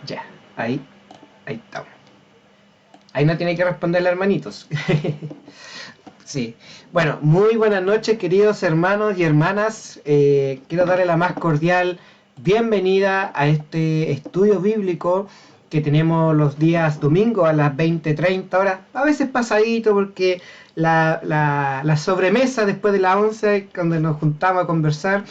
Ya, ahí estamos. Ahí no tiene que responderle, hermanitos. Sí. Bueno, muy buenas noches, queridos hermanos y hermanas. Quiero darle la más cordial bienvenida a este estudio bíblico que tenemos los días domingos a las 20:30 horas. A veces pasadito porque la sobremesa después de las 11, cuando nos juntamos a conversar,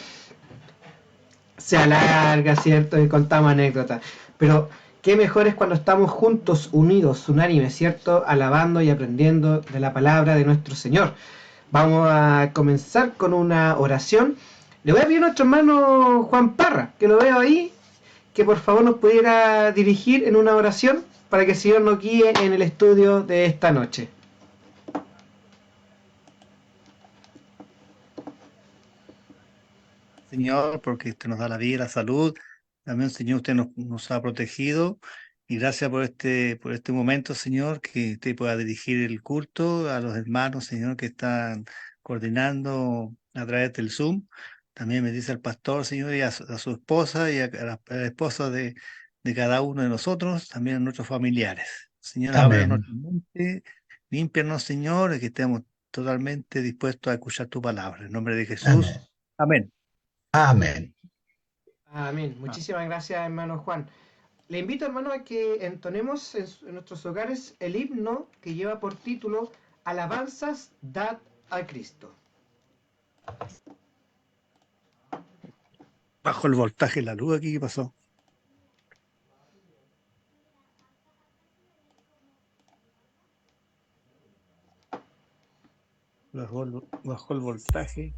se alarga, ¿cierto? Y contamos anécdotas. Pero qué mejor es cuando estamos juntos, unidos, unánimes, ¿cierto? Alabando y aprendiendo de la palabra de nuestro Señor. Vamos a comenzar con una oración. Le voy a pedir a nuestro hermano Juan Parra, que lo veo ahí, que por favor nos pudiera dirigir en una oración para que el Señor nos guíe en el estudio de esta noche. Señor, porque usted nos da la vida y la salud. También, Señor, usted nos ha protegido. Y gracias por este momento, Señor, que usted pueda dirigir el culto a los hermanos, Señor, que están coordinando a través del Zoom. También me dice al pastor, Señor, y a su esposa y a la esposa de cada uno de nosotros, también a nuestros familiares. Señor, abre Amén. nuestra mente, límpianos, Señor, y que estemos totalmente dispuestos a escuchar tu palabra. En nombre de Jesús. Amén. Amén. Amén. Amén. Ah, Muchísimas gracias, hermano Juan. Le invito, hermano, a que entonemos en nuestros hogares el himno que lleva por título Alabanzas dad a Cristo. Bajo el voltaje de la luz aquí, ¿qué pasó? Bajó el voltaje.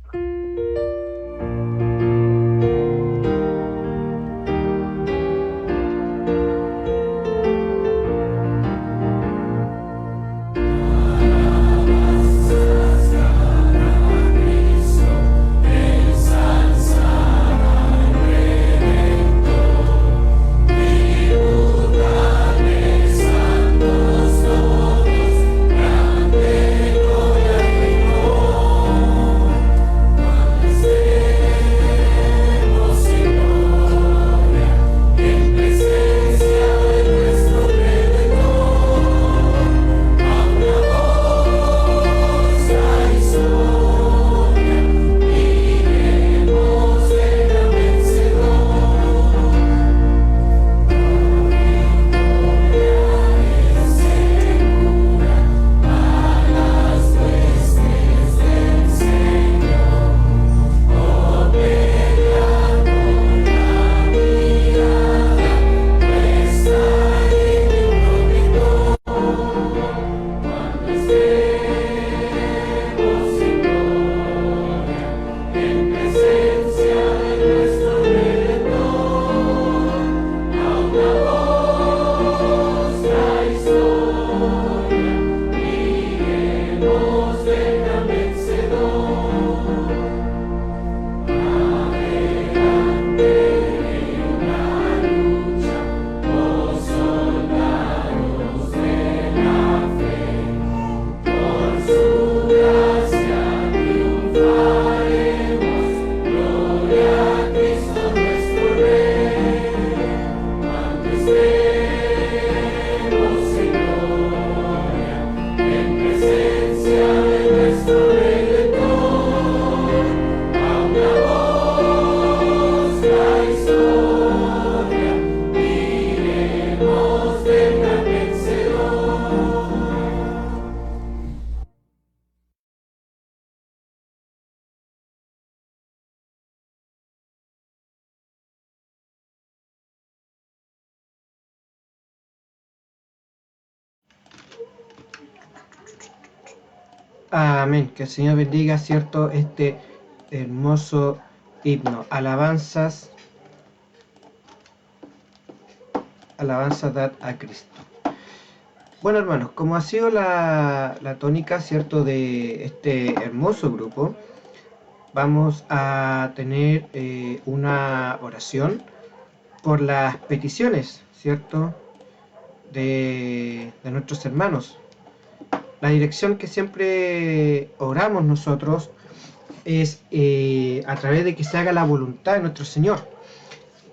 Amén. Que el Señor bendiga, ¿cierto? Este hermoso himno. Alabanzas dad a Cristo. Bueno, hermanos, como ha sido la tónica, ¿cierto? De este hermoso grupo, vamos a tener una oración por las peticiones, ¿cierto? De nuestros hermanos. La dirección que siempre oramos nosotros es a través de que se haga la voluntad de nuestro Señor.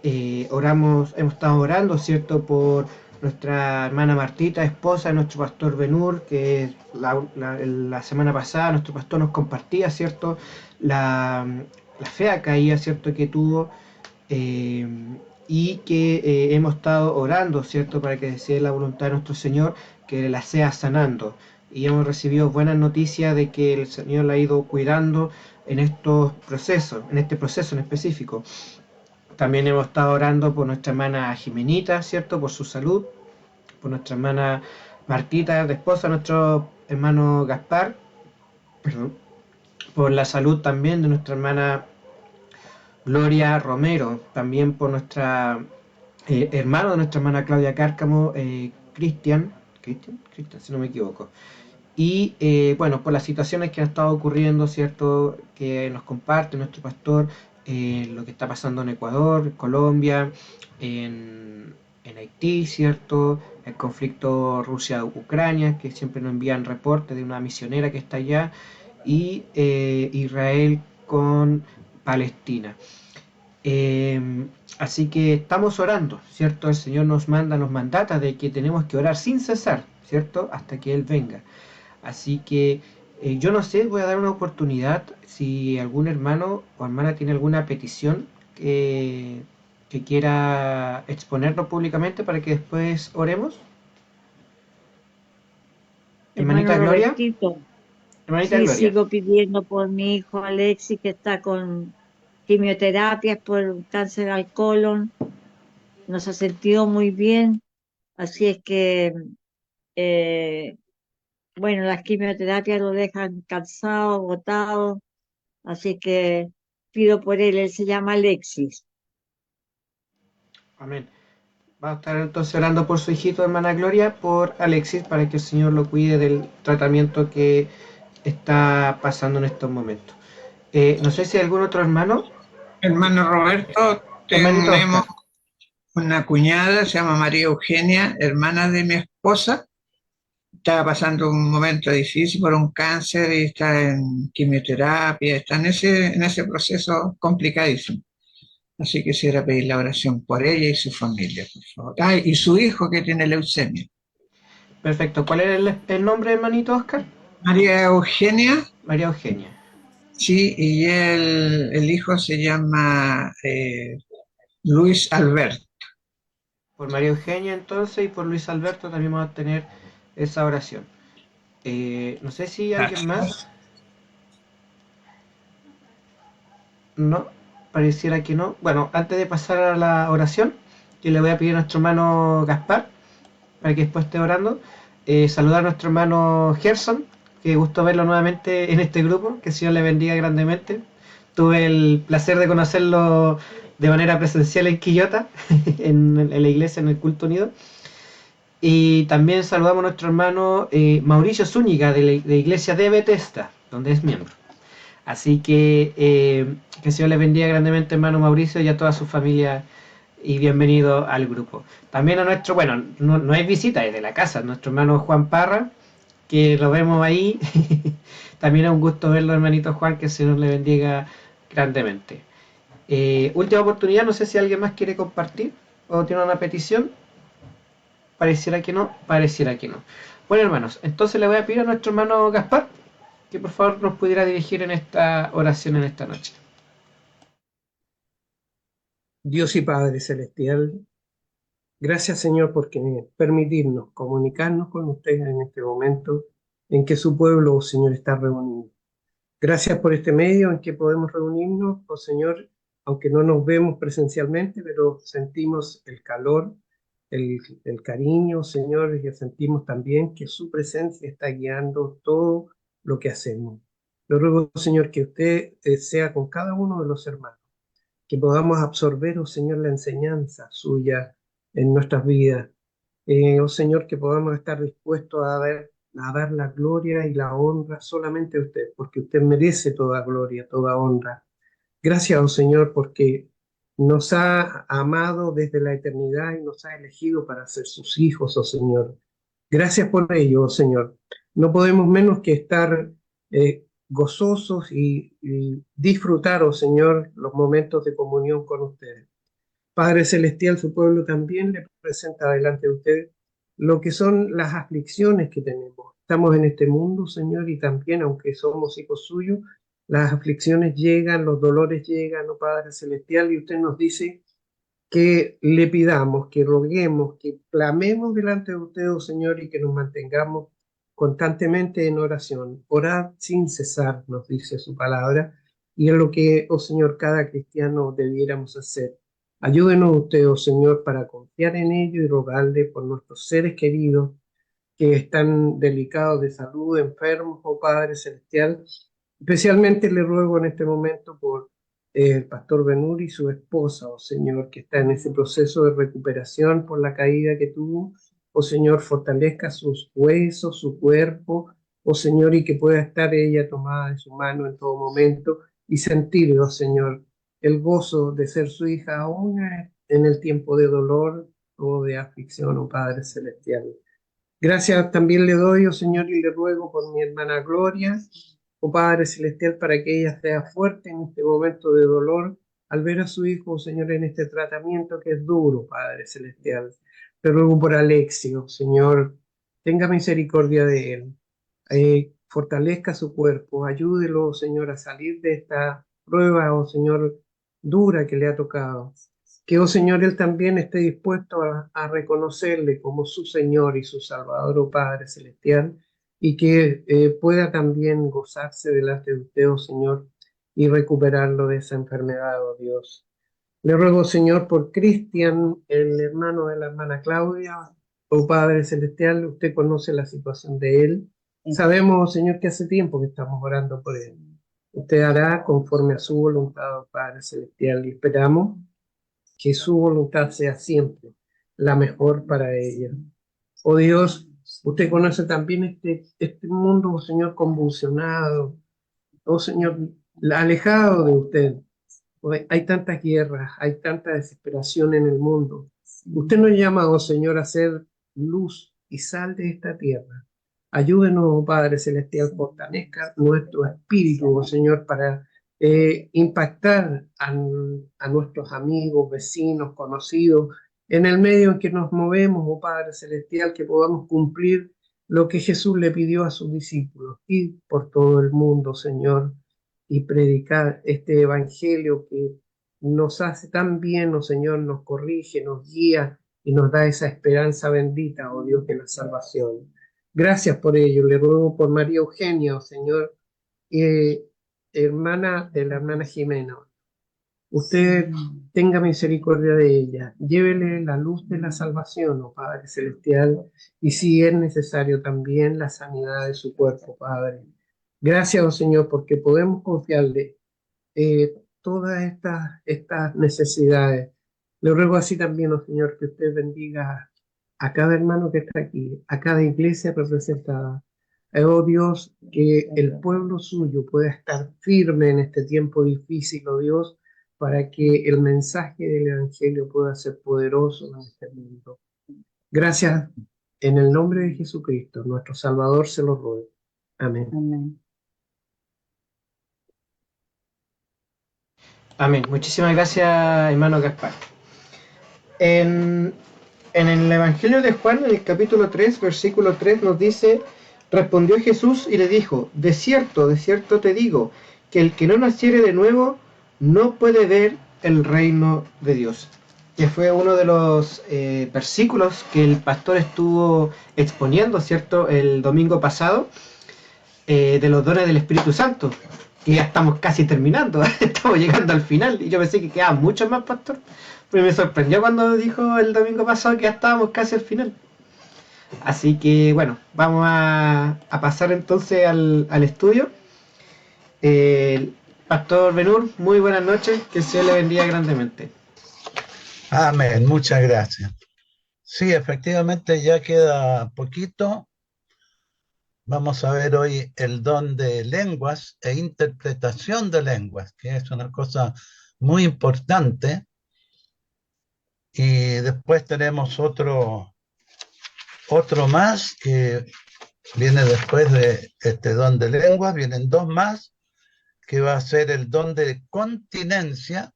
hemos estado orando, ¿cierto?, por nuestra hermana Martita, esposa de nuestro pastor Benur, que la semana pasada nuestro pastor nos compartía, ¿cierto?, la, la fea caída, ¿cierto?, que tuvo, eh, y que hemos estado orando, ¿cierto?, para que sea la voluntad de nuestro Señor, que la sea sanando. Y hemos recibido buenas noticias de que el Señor la ha ido cuidando en estos procesos, en este proceso en específico. También hemos estado orando por nuestra hermana Jimenita, ¿cierto?, por su salud, por nuestra hermana Martita, de esposa, nuestro hermano Gaspar, perdón, por la salud también de nuestra hermana Gloria Romero, también por nuestra hermano de nuestra hermana Claudia Cárcamo, Cristian, si no me equivoco. Y bueno, por las situaciones que han estado ocurriendo, ¿cierto? Que nos comparte nuestro pastor, lo que está pasando en Ecuador, Colombia, en Haití, ¿cierto? El conflicto Rusia-Ucrania, que siempre nos envían reportes de una misionera que está allá, y Israel con Palestina. Así que estamos orando, ¿cierto? El Señor nos mandata de que tenemos que orar sin cesar, ¿cierto? Hasta que Él venga. Así que yo no sé, voy a dar una oportunidad si algún hermano o hermana tiene alguna petición que quiera exponernos públicamente para que después oremos. Hermano Hermanita Gloria. Robertito, Hermanita sí, Gloria. sigo pidiendo por mi hijo Alexis, que está con quimioterapias por cáncer al colon. No se ha sentido muy bien, así es que, eh, bueno, las quimioterapias lo dejan cansado, agotado, así que pido por él se llama Alexis. Amén. Va a estar entonces orando por su hijito, hermana Gloria, por Alexis, para que el Señor lo cuide del tratamiento que está pasando en estos momentos. No sé si hay algún otro hermano. Hermano Roberto, Hermanito tenemos Oscar. una cuñada, se llama María Eugenia, hermana de mi esposa. Está pasando un momento difícil por un cáncer y está en quimioterapia, está en ese proceso complicadísimo. Así que quisiera pedir la oración por ella y su familia, por favor. Ah, y su hijo que tiene leucemia. Perfecto. ¿Cuál era el nombre, hermanito Oscar? María Eugenia, María Eugenia. sí, y el hijo se llama Luis Alberto. Por María Eugenia entonces y por Luis Alberto también vamos a tener esa oración. No sé si alguien más. No, pareciera que no. Bueno, antes de pasar a la oración, yo le voy a pedir a nuestro hermano Gaspar, para que después esté orando, saludar a nuestro hermano Gerson, que gusto verlo nuevamente en este grupo, que el Señor le bendiga grandemente. Tuve el placer de conocerlo de manera presencial en Quillota, en la iglesia, en el culto unido. Y también saludamos a nuestro hermano Mauricio Zúñiga de la iglesia de Bethesda, donde es miembro. Así que el Señor les bendiga grandemente, hermano Mauricio, y a toda su familia, y bienvenido al grupo. También a nuestro, bueno, no hay visita desde la casa, nuestro hermano Juan Parra, que lo vemos ahí. También es un gusto verlo, hermanito Juan, que el Señor le bendiga grandemente. Última oportunidad, no sé si alguien más quiere compartir o tiene una petición. Pareciera que no, pareciera que no. Bueno, hermanos, entonces le voy a pedir a nuestro hermano Gaspar que por favor nos pudiera dirigir en esta oración en esta noche. Dios y Padre Celestial, gracias Señor por permitirnos comunicarnos con ustedes en este momento en que su pueblo, oh Señor, está reunido. Gracias por este medio en que podemos reunirnos, oh Señor, aunque no nos vemos presencialmente, pero sentimos el calor, el cariño, Señor, y sentimos también que su presencia está guiando todo lo que hacemos. Yo ruego, Señor, que usted sea con cada uno de los hermanos, que podamos absorber, oh Señor, la enseñanza suya en nuestras vidas. Oh Señor, que podamos estar dispuestos a dar la gloria y la honra solamente a usted, porque usted merece toda gloria, toda honra. Gracias, oh Señor, porque nos ha amado desde la eternidad y nos ha elegido para ser sus hijos, oh Señor. Gracias por ello, oh Señor. No podemos menos que estar gozosos y disfrutar, oh Señor, los momentos de comunión con ustedes. Padre Celestial, su pueblo también le presenta delante de usted lo que son las aflicciones que tenemos. Estamos en este mundo, Señor, y también, aunque somos hijos suyos, las aflicciones llegan, los dolores llegan, oh Padre Celestial, y usted nos dice que le pidamos, que roguemos, que clamemos delante de usted, oh Señor, y que nos mantengamos constantemente en oración. Orad sin cesar, nos dice su palabra, y es lo que, oh Señor, cada cristiano debiéramos hacer. Ayúdenos usted, oh Señor, para confiar en ello y rogarle por nuestros seres queridos que están delicados de salud, enfermos, oh Padre Celestial. Especialmente le ruego en este momento por el pastor Benur y su esposa, oh Señor, que está en ese proceso de recuperación por la caída que tuvo. Oh Señor, fortalezca sus huesos, su cuerpo, oh Señor, y que pueda estar ella tomada de su mano en todo momento y sentir, oh Señor, el gozo de ser su hija aún en el tiempo de dolor o de aflicción, oh Padre Celestial. Gracias también le doy, oh Señor, y le ruego por mi hermana Gloria, oh Padre Celestial, para que ella sea fuerte en este momento de dolor al ver a su hijo, oh Señor, en este tratamiento que es duro, Padre Celestial. Le ruego por Alexio, Señor, tenga misericordia de él, fortalezca su cuerpo, ayúdelo, oh Señor, a salir de esta prueba, oh Señor, dura que le ha tocado. Que, oh Señor, él también esté dispuesto a reconocerle como su Señor y su Salvador, oh Padre Celestial, y que pueda también gozarse delante de usted, oh Señor, y recuperarlo de esa enfermedad, oh Dios. Le ruego, Señor, por Cristian, el hermano de la hermana Claudia, oh Padre Celestial, usted conoce la situación de él. Sabemos, oh Señor, que hace tiempo que estamos orando por él. Usted hará conforme a su voluntad, oh Padre Celestial, y esperamos que su voluntad sea siempre la mejor para ella. Oh Dios, usted conoce también este mundo, oh Señor, convulsionado, oh Señor, alejado de usted. Hay tantas guerras, hay tanta desesperación en el mundo. Usted nos llama, oh Señor, a ser luz y sal de esta tierra. Ayúdenos, oh Padre Celestial, fortalezca nuestro espíritu, oh Señor, para impactar a nuestros amigos, vecinos, conocidos, en el medio en que nos movemos, oh Padre Celestial, que podamos cumplir lo que Jesús le pidió a sus discípulos, ir por todo el mundo, Señor, y predicar este evangelio que nos hace tan bien, oh Señor, nos corrige, nos guía y nos da esa esperanza bendita, oh Dios, de la salvación. Gracias por ello. Le ruego por María Eugenia, oh Señor, hermana de la hermana Jimena. Usted tenga misericordia de ella, llévele la luz de la salvación, oh Padre Celestial, y si es necesario también la sanidad de su cuerpo, Padre. Gracias, oh Señor, porque podemos confiarle todas estas necesidades. Le ruego así también, oh Señor, que usted bendiga a cada hermano que está aquí, a cada iglesia representada. Oh Dios, que el pueblo suyo pueda estar firme en este tiempo difícil, oh Dios, para que el mensaje del Evangelio pueda ser poderoso en este mundo. Gracias en el nombre de Jesucristo, nuestro Salvador, se lo ruego. Amén. Amén. Amén. Muchísimas gracias, hermano Gaspar. En el Evangelio de Juan, en el capítulo 3, versículo 3, nos dice: respondió Jesús y le dijo: de cierto te digo, que el que no naciere de nuevo no puede ver el reino de Dios. Que fue uno de los versículos que el pastor estuvo exponiendo, ¿cierto?, el domingo pasado, de los dones del Espíritu Santo. Y ya estamos casi terminando, estamos llegando al final. Y yo pensé que quedaban muchos más, pastor. Pero me sorprendió cuando dijo el domingo pasado que ya estábamos casi al final. Así que bueno, vamos a pasar entonces al estudio. Pastor Benur, muy buenas noches, que el Señor le bendiga grandemente. Amén, muchas gracias. Sí, efectivamente ya queda poquito. Vamos a ver hoy el don de lenguas e interpretación de lenguas, que es una cosa muy importante. Y después tenemos otro más que viene después de este don de lenguas, vienen dos más, que va a ser el don de continencia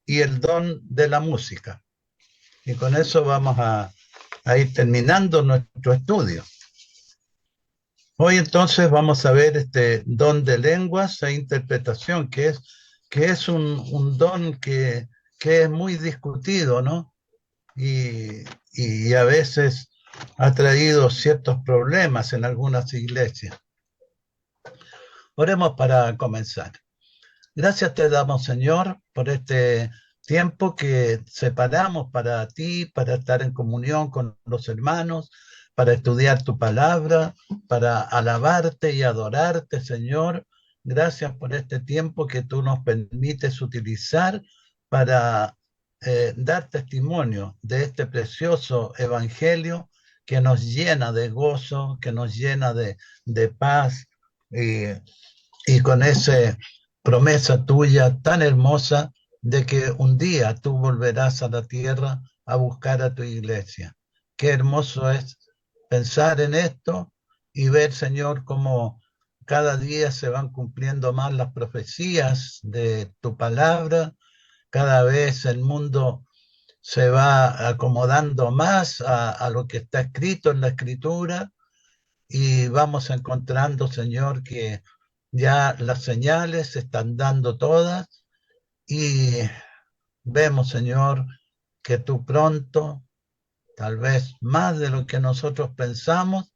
y el don de la música. Y con eso vamos a ir terminando nuestro estudio. Hoy entonces vamos a ver este don de lenguas e interpretación, que es un don que es muy discutido, ¿no? Y a veces ha traído ciertos problemas en algunas iglesias. Oremos para comenzar. Gracias te damos, Señor, por este tiempo que separamos para ti, para estar en comunión con los hermanos, para estudiar tu palabra, para alabarte y adorarte, Señor. Gracias por este tiempo que tú nos permites utilizar para dar testimonio de este precioso evangelio que nos llena de gozo, que nos llena de paz, y con esa promesa tuya tan hermosa de que un día tú volverás a la tierra a buscar a tu iglesia. Qué hermoso es pensar en esto y ver, Señor, cómo cada día se van cumpliendo más las profecías de tu palabra. Cada vez el mundo se va acomodando más a lo que está escrito en la Escritura, y vamos encontrando, Señor, que ya las señales se están dando todas, y vemos, Señor, que tú pronto, tal vez más de lo que nosotros pensamos,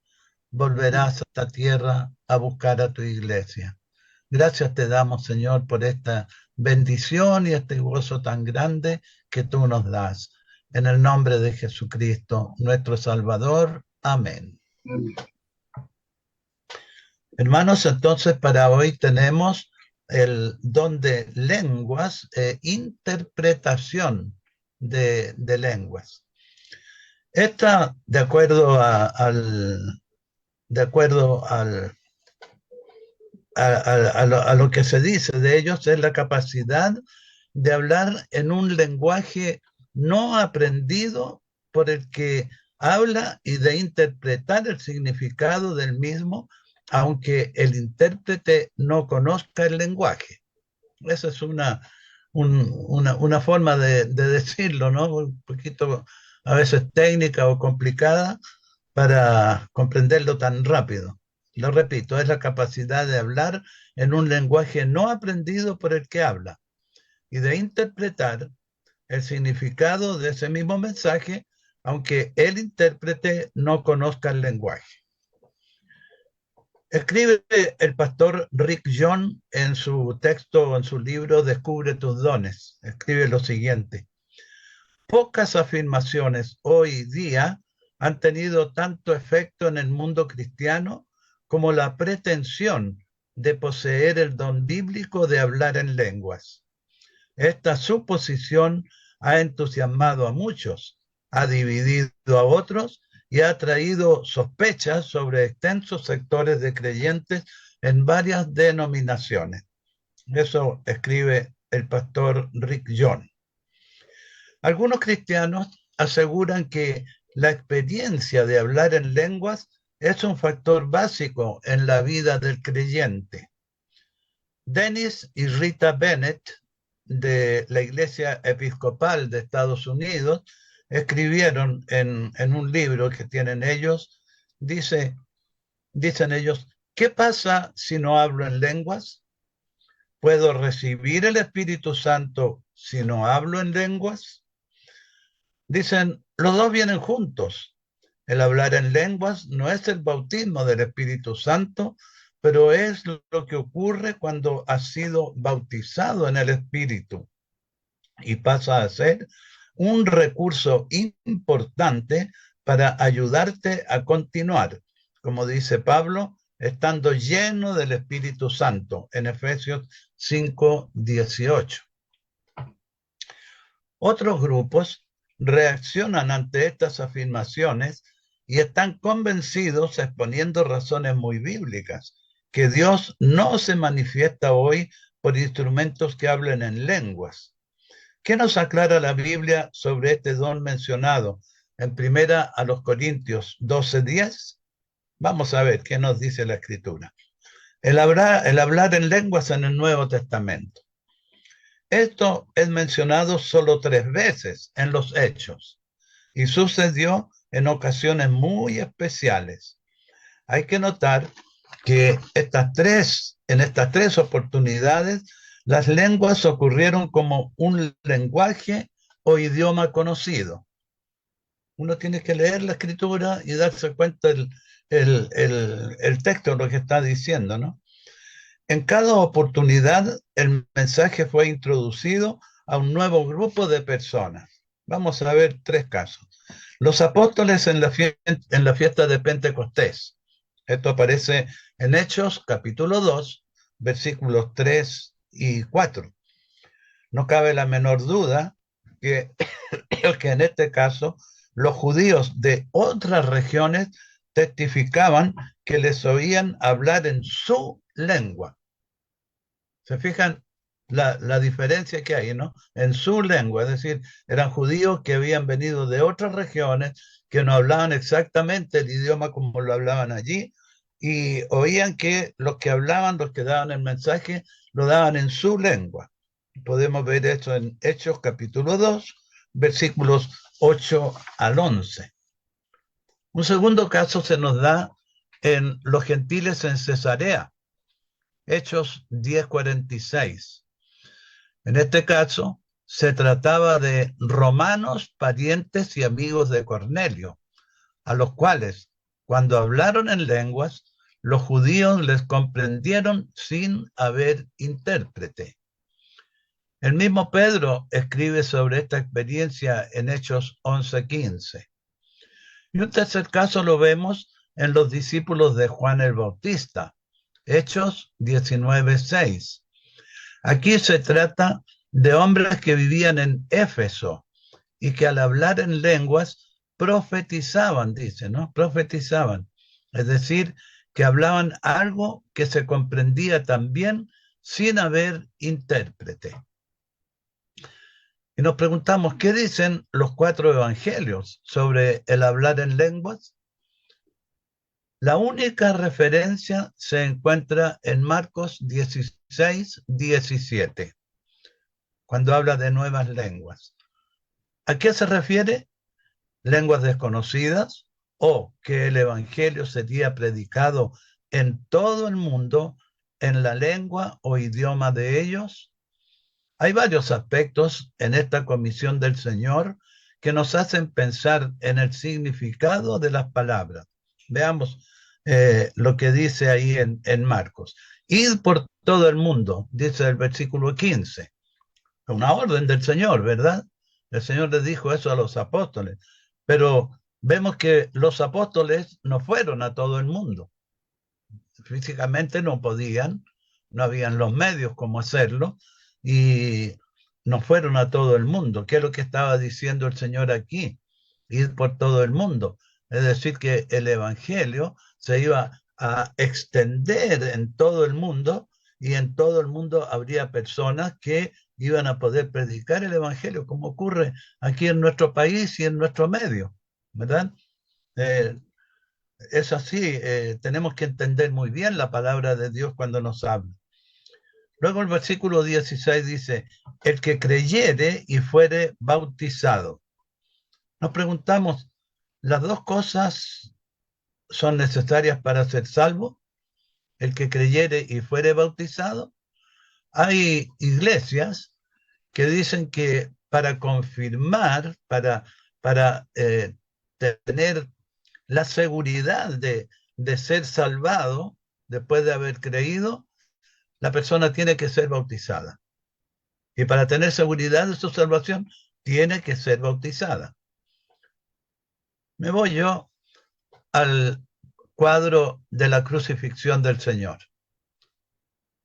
volverás a esta tierra a buscar a tu iglesia. Gracias te damos, Señor, por esta bendición y este gozo tan grande que tú nos das. En el nombre de Jesucristo, nuestro Salvador. Amén. Hermanos, entonces para hoy tenemos el don de lenguas e interpretación de lenguas. Esta, de acuerdo a lo que se dice de ellos, es la capacidad de hablar en un lenguaje no aprendido por el que habla y de interpretar el significado del mismo, aunque el intérprete no conozca el lenguaje. Esa es una forma de decirlo, ¿no? Un poquito a veces técnica o complicada para comprenderlo tan rápido. Lo repito, es la capacidad de hablar en un lenguaje no aprendido por el que habla y de interpretar el significado de ese mismo mensaje, aunque el intérprete no conozca el lenguaje. Escribe el pastor Rick John en su texto, en su libro Descubre tus dones. Escribe lo siguiente: pocas afirmaciones hoy día han tenido tanto efecto en el mundo cristiano como la pretensión de poseer el don bíblico de hablar en lenguas. Esta suposición ha entusiasmado a muchos, ha dividido a otros y ha traído sospechas sobre extensos sectores de creyentes en varias denominaciones. Eso escribe el pastor Rick John. Algunos cristianos aseguran que la experiencia de hablar en lenguas es un factor básico en la vida del creyente. Dennis y Rita Bennett, de la Iglesia Episcopal de Estados Unidos, escribieron en un libro que tienen ellos, dicen ellos: ¿qué pasa si no hablo en lenguas? ¿Puedo recibir el Espíritu Santo si no hablo en lenguas? Dicen, los dos vienen juntos. El hablar en lenguas no es el bautismo del Espíritu Santo, pero es lo que ocurre cuando has sido bautizado en el Espíritu y pasa a ser un recurso importante para ayudarte a continuar, como dice Pablo, estando lleno del Espíritu Santo, en Efesios 5:18. Otros grupos reaccionan ante estas afirmaciones y están convencidos, exponiendo razones muy bíblicas, que Dios no se manifiesta hoy por instrumentos que hablen en lenguas. ¿Qué nos aclara la Biblia sobre este don mencionado en 1 Corintios 12:10? Vamos a ver qué nos dice la Escritura. El hablar en lenguas en el Nuevo Testamento. Esto es mencionado solo 3 veces en los Hechos y sucedió en ocasiones muy especiales. Hay que notar que en estas tres oportunidades, las lenguas ocurrieron como un lenguaje o idioma conocido. Uno tiene que leer la escritura y darse cuenta el texto, lo que está diciendo, ¿no? En cada oportunidad, el mensaje fue introducido a un nuevo grupo de personas. Vamos a ver 3 casos. Los apóstoles en la fiesta de Pentecostés. Esto aparece en Hechos, capítulo 2, versículos 3 y 4. No cabe la menor duda que en este caso los judíos de otras regiones testificaban que les oían hablar en su lengua. ¿Se fijan la diferencia que hay, ¿no? En su lengua, es decir, eran judíos que habían venido de otras regiones, que no hablaban exactamente el idioma como lo hablaban allí, y oían que los que hablaban, los que daban el mensaje, lo daban en su lengua. Podemos ver esto en Hechos capítulo 2, versículos 8 al 11. Un segundo caso se nos da en los gentiles en Cesarea, Hechos 10:46. En este caso, se trataba de romanos, parientes y amigos de Cornelio, a los cuales, cuando hablaron en lenguas, los judíos les comprendieron sin haber intérprete. El mismo Pedro escribe sobre esta experiencia en Hechos 11:15. Y un tercer caso lo vemos en los discípulos de Juan el Bautista, Hechos 19:6. Aquí se trata de hombres que vivían en Éfeso y que al hablar en lenguas profetizaban, dice, ¿no? Profetizaban. Es decir, que hablaban algo que se comprendía también sin haber intérprete. Y nos preguntamos, ¿qué dicen los 4 evangelios sobre el hablar en lenguas? La única referencia se encuentra en Marcos 16:17, cuando habla de nuevas lenguas. ¿A qué se refiere? Lenguas desconocidas o que el evangelio sería predicado en todo el mundo en la lengua o idioma de ellos. Hay varios aspectos en esta comisión del Señor que nos hacen pensar en el significado de las palabras. Veamos lo que dice ahí en Marcos. Id por todo el mundo, dice el versículo 15. Una orden del Señor, ¿verdad? El Señor les dijo eso a los apóstoles. Pero vemos que los apóstoles no fueron a todo el mundo. Físicamente no podían, no habían los medios como hacerlo, y no fueron a todo el mundo. ¿Qué es lo que estaba diciendo el Señor aquí? Ir por todo el mundo. Es decir, que el evangelio se iba a extender en todo el mundo, y en todo el mundo habría personas que iban a poder predicar el evangelio, como ocurre aquí en nuestro país y en nuestro medio, ¿verdad? Es así, tenemos que entender muy bien la palabra de Dios cuando nos habla. Luego el versículo 16 dice, el que creyere y fuere bautizado. Nos preguntamos, ¿las dos cosas son necesarias para ser salvo? El que creyere y fuere bautizado. Hay iglesias que dicen que para confirmar, para tener la seguridad de ser salvado después de haber creído, la persona tiene que ser bautizada. Y para tener seguridad de su salvación, tiene que ser bautizada. Me voy yo al cuadro de la crucifixión del Señor.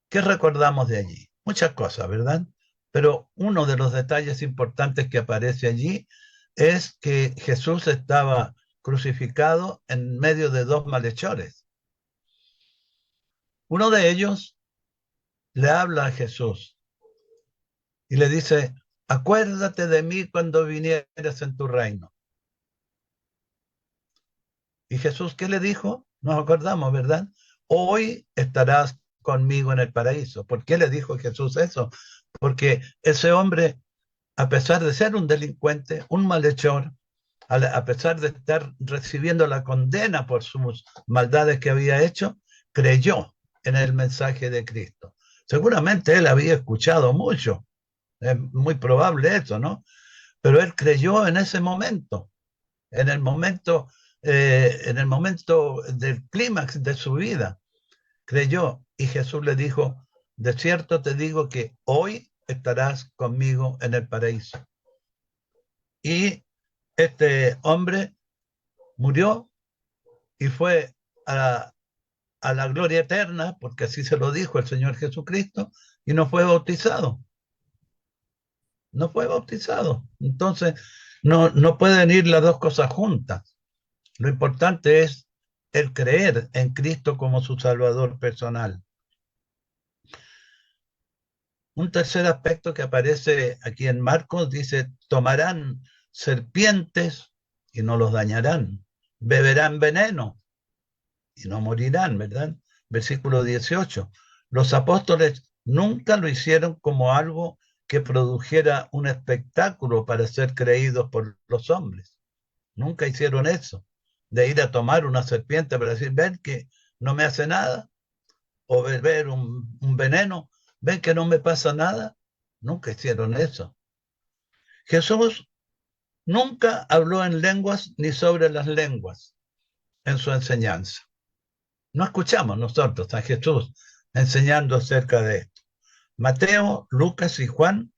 ¿Qué recordamos de allí? Muchas cosas, ¿verdad? Pero uno de los detalles importantes que aparece allí es que Jesús estaba crucificado en medio de 2 malhechores. Uno de ellos le habla a Jesús y le dice, acuérdate de mí cuando vinieras en tu reino. Y Jesús, ¿qué le dijo? Nos acordamos, ¿verdad? Hoy estarás conmigo en el paraíso. ¿Por qué le dijo Jesús eso? porque ese hombre, a pesar de ser un delincuente, un malhechor, a pesar de estar recibiendo la condena por sus maldades que había hecho, creyó en el mensaje de Cristo. Seguramente él había escuchado mucho, es muy probable eso, ¿no? Pero él creyó en ese momento, en el momento, en el momento del clímax de su vida, creyó, y Jesús le dijo: de cierto te digo que hoy estarás conmigo en el paraíso. Y este hombre murió y fue a la gloria eterna, porque así se lo dijo el Señor Jesucristo, y no fue bautizado. No fue bautizado. Entonces, no pueden ir las dos cosas juntas. Lo importante es el creer en Cristo como su Salvador personal. Un tercer aspecto que aparece aquí en Marcos dice: tomarán serpientes y no los dañarán, beberán veneno y no morirán, ¿verdad? Versículo 18. Los apóstoles nunca lo hicieron como algo que produjera un espectáculo para ser creídos por los hombres. Nunca hicieron eso, de ir a tomar una serpiente para decir: ven que no me hace nada, o beber un veneno, ven que no me pasa nada. Nunca hicieron eso. Jesús nunca habló en lenguas ni sobre las lenguas en su enseñanza. No escuchamos nosotros a Jesús enseñando acerca de esto. Mateo, Lucas y Juan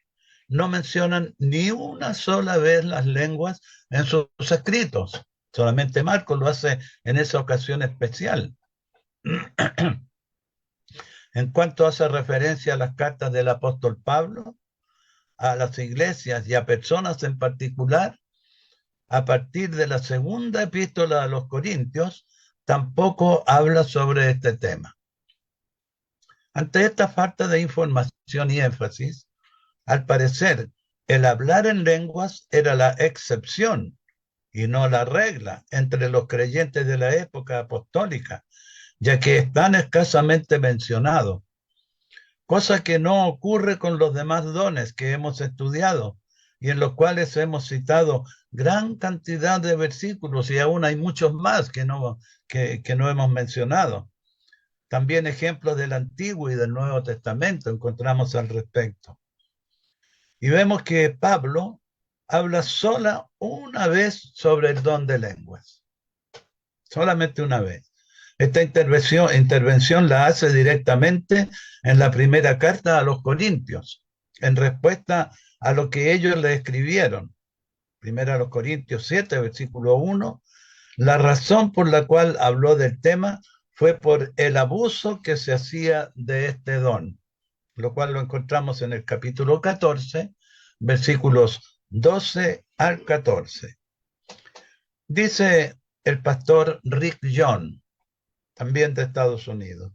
no mencionan ni una sola vez las lenguas en sus escritos. Solamente Marcos lo hace en esa ocasión especial. En cuanto hace referencia a las cartas del apóstol Pablo, a las iglesias y a personas en particular, a partir de la segunda epístola a los Corintios, tampoco habla sobre este tema. Ante esta falta de información y énfasis, al parecer, el hablar en lenguas era la excepción y no la regla entre los creyentes de la época apostólica, ya que es tan escasamente mencionado, cosa que no ocurre con los demás dones que hemos estudiado y en los cuales hemos citado gran cantidad de versículos, y aún hay muchos más que no hemos mencionado. También ejemplos del Antiguo y del Nuevo Testamento encontramos al respecto. Y vemos que Pablo habla sola una vez sobre el don de lenguas. Solamente una vez. Esta intervención la hace directamente en la primera carta a los Corintios, en respuesta a lo que ellos le escribieron. Primera a los Corintios 7, versículo 1. La razón por la cual habló del tema fue por el abuso que se hacía de este don, lo cual lo encontramos en el capítulo 14, versículos 12 al 14. Dice el pastor Rick John, también de Estados Unidos: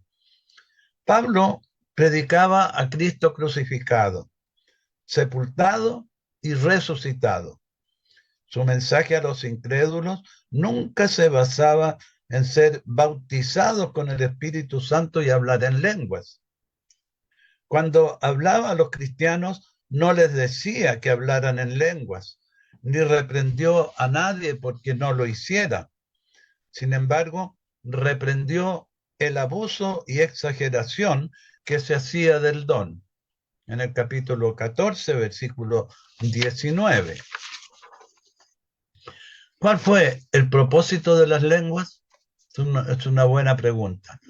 Pablo predicaba a Cristo crucificado, sepultado y resucitado. Su mensaje a los incrédulos nunca se basaba en ser bautizados con el Espíritu Santo y hablar en lenguas. Cuando hablaba a los cristianos, no les decía que hablaran en lenguas, ni reprendió a nadie porque no lo hiciera. Sin embargo, reprendió el abuso y exageración que se hacía del don. En el capítulo 14, versículo 19. ¿Cuál fue el propósito de las lenguas? Es una buena pregunta.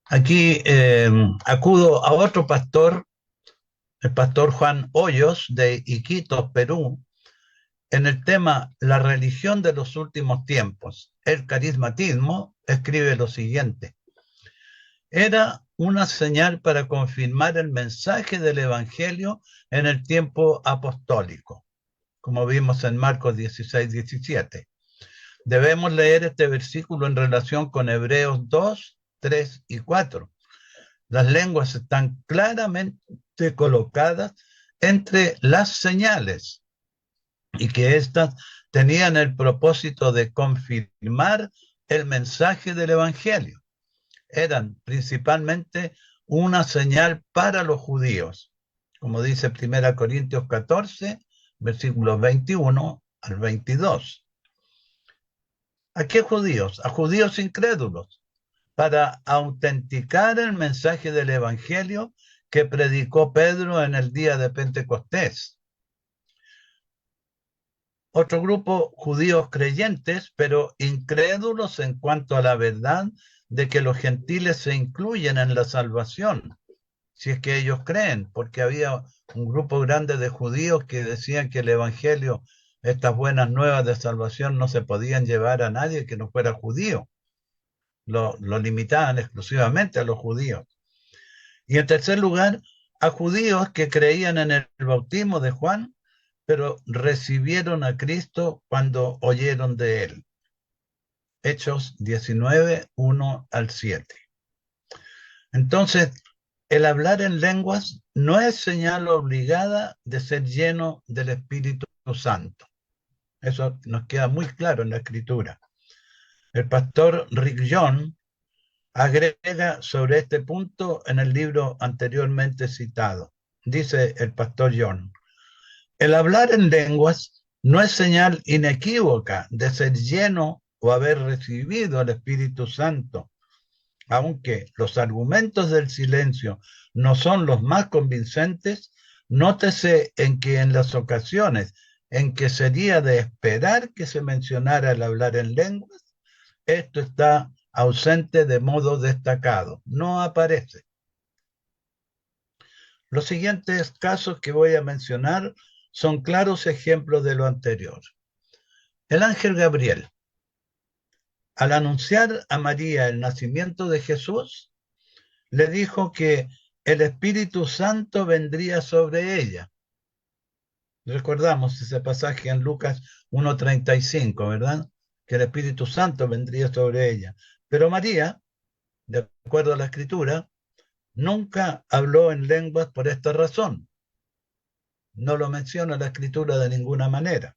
Aquí acudo a otro pastor, el pastor Juan Hoyos de Iquitos, Perú, en el tema La religión de los últimos tiempos, el carismatismo, escribe lo siguiente: era una señal para confirmar el mensaje del Evangelio en el tiempo apostólico, como vimos en Marcos 16, 17. Debemos leer este versículo en relación con Hebreos 2, 3 y 4. Las lenguas están claramente colocadas entre las señales y que éstas tenían el propósito de confirmar el mensaje del Evangelio. Eran principalmente una señal para los judíos, como dice 1 Corintios 14, versículos 21 al 22. ¿A qué judíos? A judíos incrédulos, para autenticar el mensaje del Evangelio que predicó Pedro en el día de Pentecostés. Otro grupo, judíos creyentes, pero incrédulos en cuanto a la verdad de que los gentiles se incluyen en la salvación, si es que ellos creen, porque había un grupo grande de judíos que decían que el Evangelio, estas buenas nuevas de salvación, no se podían llevar a nadie que no fuera judío. Lo limitaban exclusivamente a los judíos. Y en tercer lugar, a judíos que creían en el bautismo de Juan, pero recibieron a Cristo cuando oyeron de él. Hechos 19, 1 al 7. Entonces, el hablar en lenguas no es señal obligada de ser lleno del Espíritu Santo. Eso nos queda muy claro en la Escritura. El pastor Rick John agrega sobre este punto en el libro anteriormente citado. Dice el pastor John: el hablar en lenguas no es señal inequívoca de ser lleno o haber recibido el Espíritu Santo, aunque los argumentos del silencio no son los más convincentes. Nótese en que en las ocasiones en que sería de esperar que se mencionara el hablar en lenguas, esto está ausente de modo destacado, no aparece. Los siguientes casos que voy a mencionar son claros ejemplos de lo anterior. El ángel Gabriel, al anunciar a María el nacimiento de Jesús, le dijo que el Espíritu Santo vendría sobre ella. Recordamos ese pasaje en Lucas 1:35, ¿verdad? Que el Espíritu Santo vendría sobre ella. Pero María, de acuerdo a la Escritura, nunca habló en lenguas por esta razón. No lo menciona la Escritura de ninguna manera.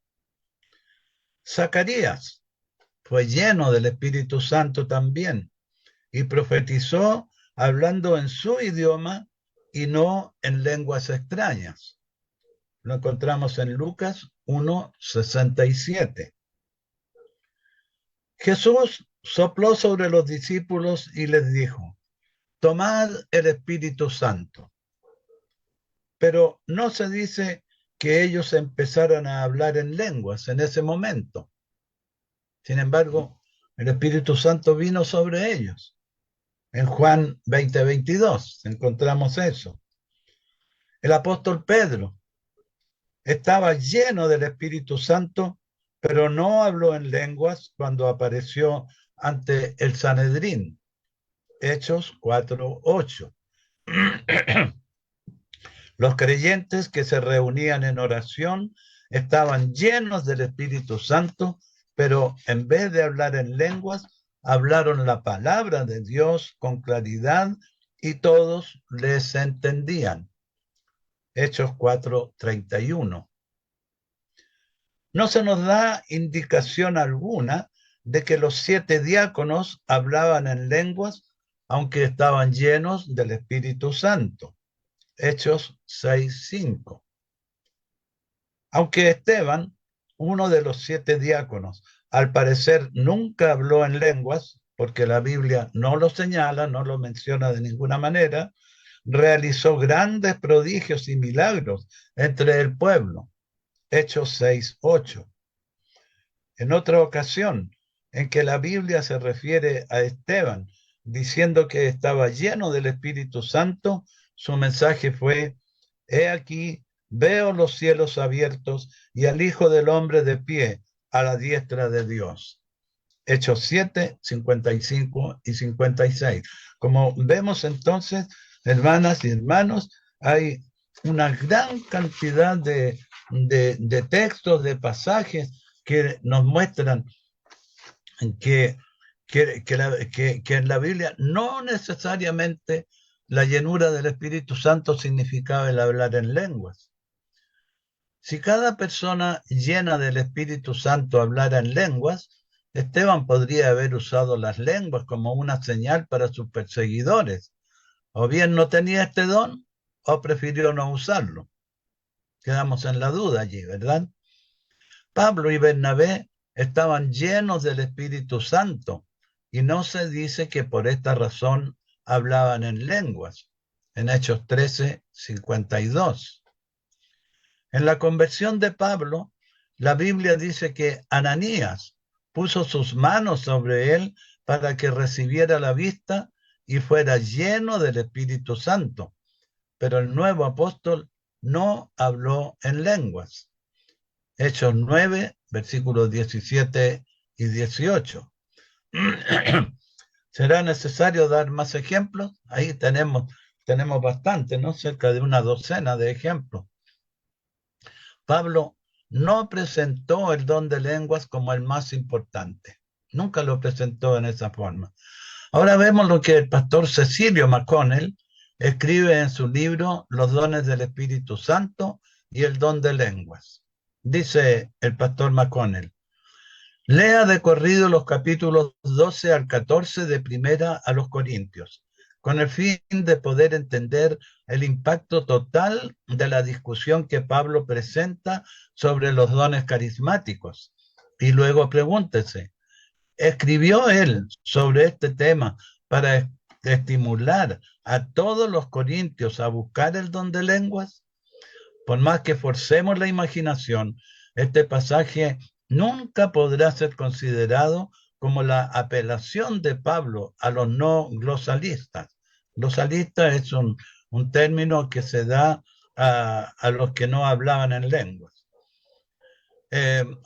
Zacarías fue lleno del Espíritu Santo también y profetizó hablando en su idioma y no en lenguas extrañas. Lo encontramos en Lucas 1:67. Jesús sopló sobre los discípulos y les dijo: tomad el Espíritu Santo. Pero no se dice que ellos empezaran a hablar en lenguas en ese momento. Sin embargo, el Espíritu Santo vino sobre ellos. En Juan 20:22 encontramos eso. El apóstol Pedro estaba lleno del Espíritu Santo, pero no habló en lenguas cuando apareció ante el Sanedrín. Hechos 4:8. Los creyentes que se reunían en oración estaban llenos del Espíritu Santo, pero en vez de hablar en lenguas, hablaron la palabra de Dios con claridad y todos les entendían. Hechos 4:31. No se nos da indicación alguna de que los 7 diáconos hablaban en lenguas, aunque estaban llenos del Espíritu Santo. Hechos 6:5. Aunque Esteban, uno de los 7 diáconos, al parecer nunca habló en lenguas, porque la Biblia no lo señala, no lo menciona de ninguna manera, realizó grandes prodigios y milagros entre el pueblo. Hechos 6:8. En otra ocasión, en que la Biblia se refiere a Esteban diciendo que estaba lleno del Espíritu Santo, su mensaje fue: he aquí, veo los cielos abiertos y al Hijo del Hombre de pie a la diestra de Dios. Hechos 7:55 y 56. Como vemos entonces, hermanas y hermanos, hay una gran cantidad de textos, de pasajes que nos muestran que en la Biblia no necesariamente la llenura del Espíritu Santo significaba el hablar en lenguas. Si cada persona llena del Espíritu Santo hablara en lenguas, Esteban podría haber usado las lenguas como una señal para sus perseguidores. O bien no tenía este don, o prefirió no usarlo. Quedamos en la duda allí, ¿verdad? Pablo y Bernabé estaban llenos del Espíritu Santo y no se dice que por esta razón hablaban en lenguas, en Hechos 13:52. En la conversión de Pablo, la Biblia dice que Ananías puso sus manos sobre él para que recibiera la vista y fuera lleno del Espíritu Santo. Pero el nuevo apóstol no habló en lenguas. Hechos 9, versículos 17 y 18. ¿Será necesario dar más ejemplos? Ahí tenemos bastante, ¿no? Cerca de una docena de ejemplos. Pablo no presentó el don de lenguas como el más importante. Nunca lo presentó en esa forma. Ahora vemos lo que el pastor Cecilio McConnell escribe en su libro Los dones del Espíritu Santo y el don de lenguas. Dice el pastor McConnell: lea de corrido los capítulos 12 al 14 de Primera a los Corintios, con el fin de poder entender el impacto total de la discusión que Pablo presenta sobre los dones carismáticos. Y luego pregúntese, ¿escribió él sobre este tema para estimular a todos los corintios a buscar el don de lenguas? Por más que forcemos la imaginación, este pasaje nunca podrá ser considerado como la apelación de Pablo a los no glosalistas. Glosalista es un término que se da a los que no hablaban en lenguas,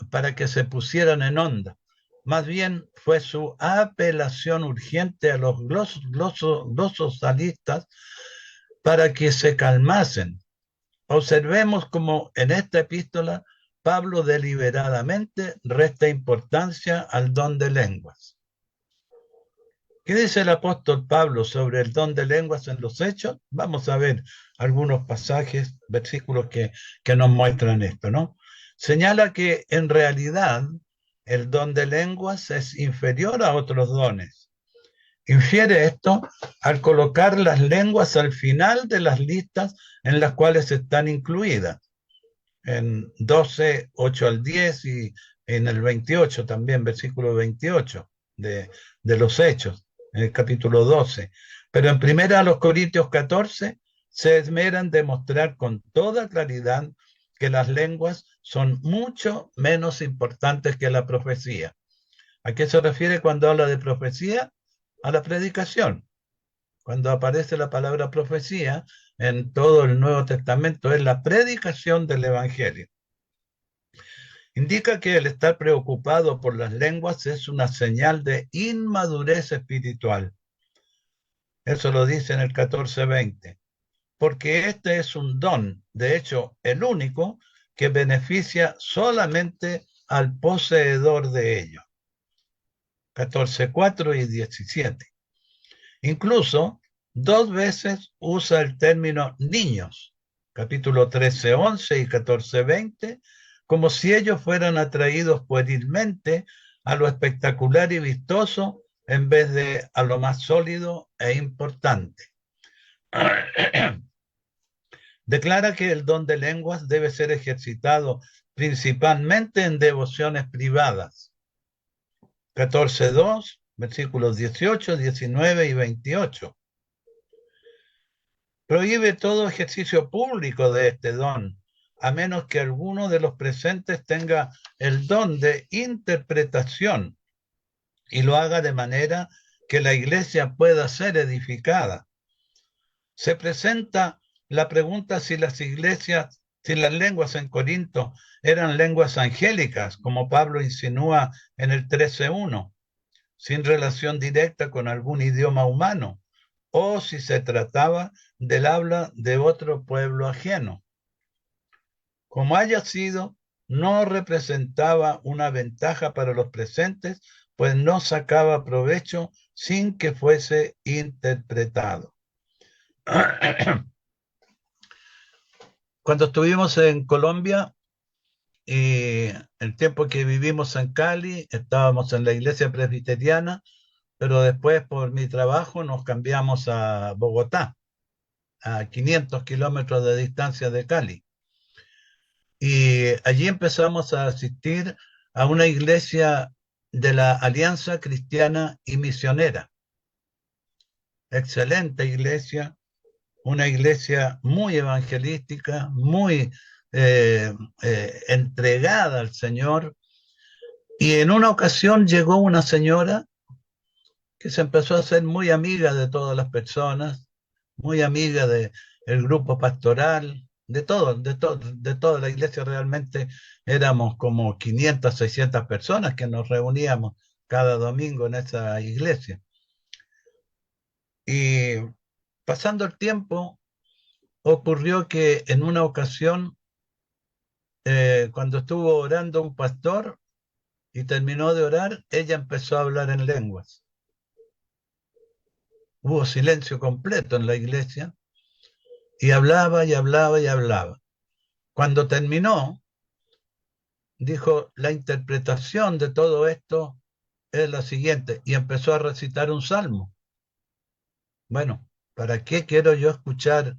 para que se pusieran en onda. Más bien fue su apelación urgente a los glosalistas para que se calmasen. Observemos cómo en esta epístola Pablo deliberadamente resta importancia al don de lenguas. ¿Qué dice el apóstol Pablo sobre el don de lenguas en los Hechos? Vamos a ver algunos pasajes, versículos que nos muestran esto, ¿no? Señala que en realidad el don de lenguas es inferior a otros dones. Infiere esto al colocar las lenguas al final de las listas en las cuales están incluidas. En 12, 8 al 10 y en el 28 también, versículo 28 de los Hechos, en el capítulo 12. Pero en primera a los Corintios 14 se esmeran en demostrar con toda claridad que las lenguas son mucho menos importantes que la profecía. ¿A qué se refiere cuando habla de profecía? A la predicación. Cuando aparece la palabra profecía en todo el Nuevo Testamento es la predicación del Evangelio. Indica que el estar preocupado por las lenguas es una señal de inmadurez espiritual. Eso lo dice en el 14:20. Porque este es un don, de hecho, el único que beneficia solamente al poseedor de ello. 14:4 y 17. Incluso 2 veces usa el término niños, capítulo 13:11 y 14:20, como si ellos fueran atraídos puerilmente a lo espectacular y vistoso en vez de a lo más sólido e importante. Declara que el don de lenguas debe ser ejercitado principalmente en devociones privadas. 14:2, versículos 18, 19 y 28. Prohíbe todo ejercicio público de este don, a menos que alguno de los presentes tenga el don de interpretación y lo haga de manera que la iglesia pueda ser edificada. Se presenta la pregunta si las lenguas en Corinto eran lenguas angélicas, como Pablo insinúa en el 13:1, sin relación directa con algún idioma humano, o si se trataba del habla de otro pueblo ajeno. Como haya sido, no representaba una ventaja para los presentes, pues no sacaba provecho sin que fuese interpretado. Cuando estuvimos en Colombia, y el tiempo que vivimos en Cali, estábamos en la iglesia presbiteriana, pero después por mi trabajo nos cambiamos a Bogotá. a 500 kilómetros de distancia de Cali. Y allí empezamos a asistir a una iglesia de la Alianza Cristiana y Misionera. Excelente iglesia, una iglesia muy evangelística, muy entregada al Señor. Y en una ocasión llegó una señora que se empezó a hacer muy amiga de todas las personas, muy amiga del grupo pastoral, de toda la iglesia. Realmente éramos como 500, 600 personas que nos reuníamos cada domingo en esa iglesia. Y pasando el tiempo, ocurrió que en una ocasión, cuando estuvo orando un pastor y terminó de orar, ella empezó a hablar en lenguas. Hubo silencio completo en la iglesia y hablaba y hablaba y hablaba. Cuando terminó, dijo, la interpretación de todo esto es la siguiente, y empezó a recitar un salmo. Bueno, ¿para qué quiero yo escuchar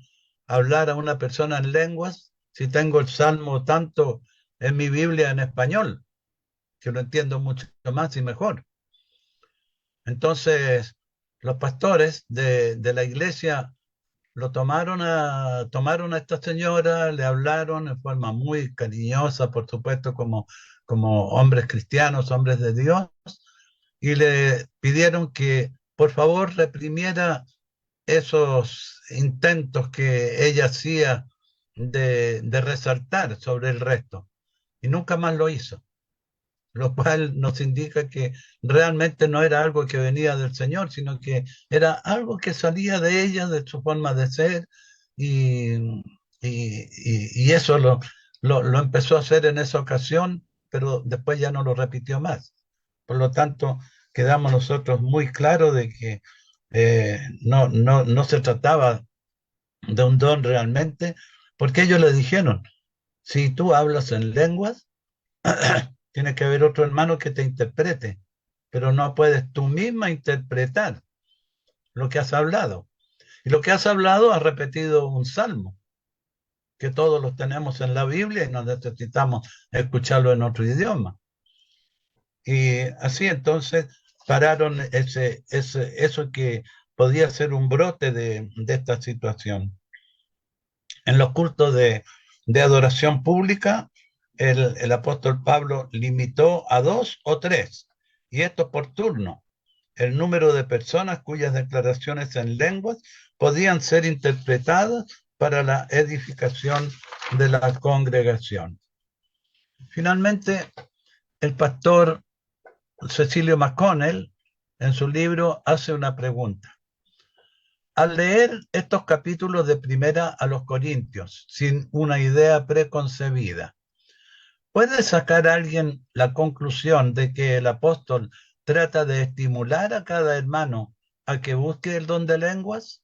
hablar a una persona en lenguas si tengo el salmo tanto en mi Biblia en español, que lo entiendo mucho más y mejor? Entonces, los pastores de la iglesia tomaron a esta señora, le hablaron en forma muy cariñosa, por supuesto, como hombres cristianos, hombres de Dios, y le pidieron que por favor reprimiera esos intentos que ella hacía de resaltar sobre el resto, y nunca más lo hizo, lo cual nos indica que realmente no era algo que venía del Señor, sino que era algo que salía de ella, de su forma de ser, y eso lo empezó a hacer en esa ocasión, pero después ya no lo repitió más. Por lo tanto, quedamos nosotros muy claros de que no se trataba de un don realmente, porque ellos le dijeron, si tú hablas en lenguas, tiene que haber otro hermano que te interprete, pero no puedes tú misma interpretar lo que has hablado. Y lo que has hablado has repetido un salmo, que todos los tenemos en la Biblia y no necesitamos escucharlo en otro idioma. Y así entonces pararon eso que podía ser un brote de esta situación. En los cultos de adoración pública, el apóstol Pablo limitó a 2 o 3, y esto por turno, el número de personas cuyas declaraciones en lenguas podían ser interpretadas para la edificación de la congregación. Finalmente, el pastor Cecilio McConnell, en su libro, hace una pregunta. Al leer estos capítulos de Primera a los Corintios, sin una idea preconcebida, ¿puede sacar alguien la conclusión de que el apóstol trata de estimular a cada hermano a que busque el don de lenguas?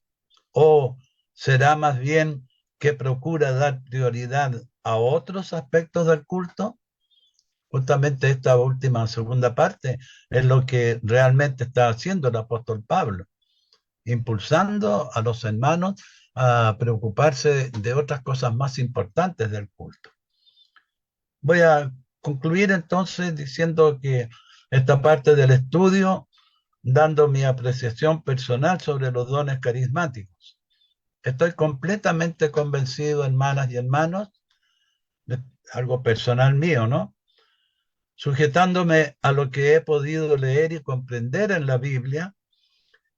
¿O será más bien que procura dar prioridad a otros aspectos del culto? Justamente esta última segunda parte es lo que realmente está haciendo el apóstol Pablo, impulsando a los hermanos a preocuparse de otras cosas más importantes del culto. Voy a concluir entonces diciendo que esta parte del estudio, dando mi apreciación personal sobre los dones carismáticos. Estoy completamente convencido, hermanas y hermanos, de algo personal mío, ¿no? Sujetándome a lo que he podido leer y comprender en la Biblia,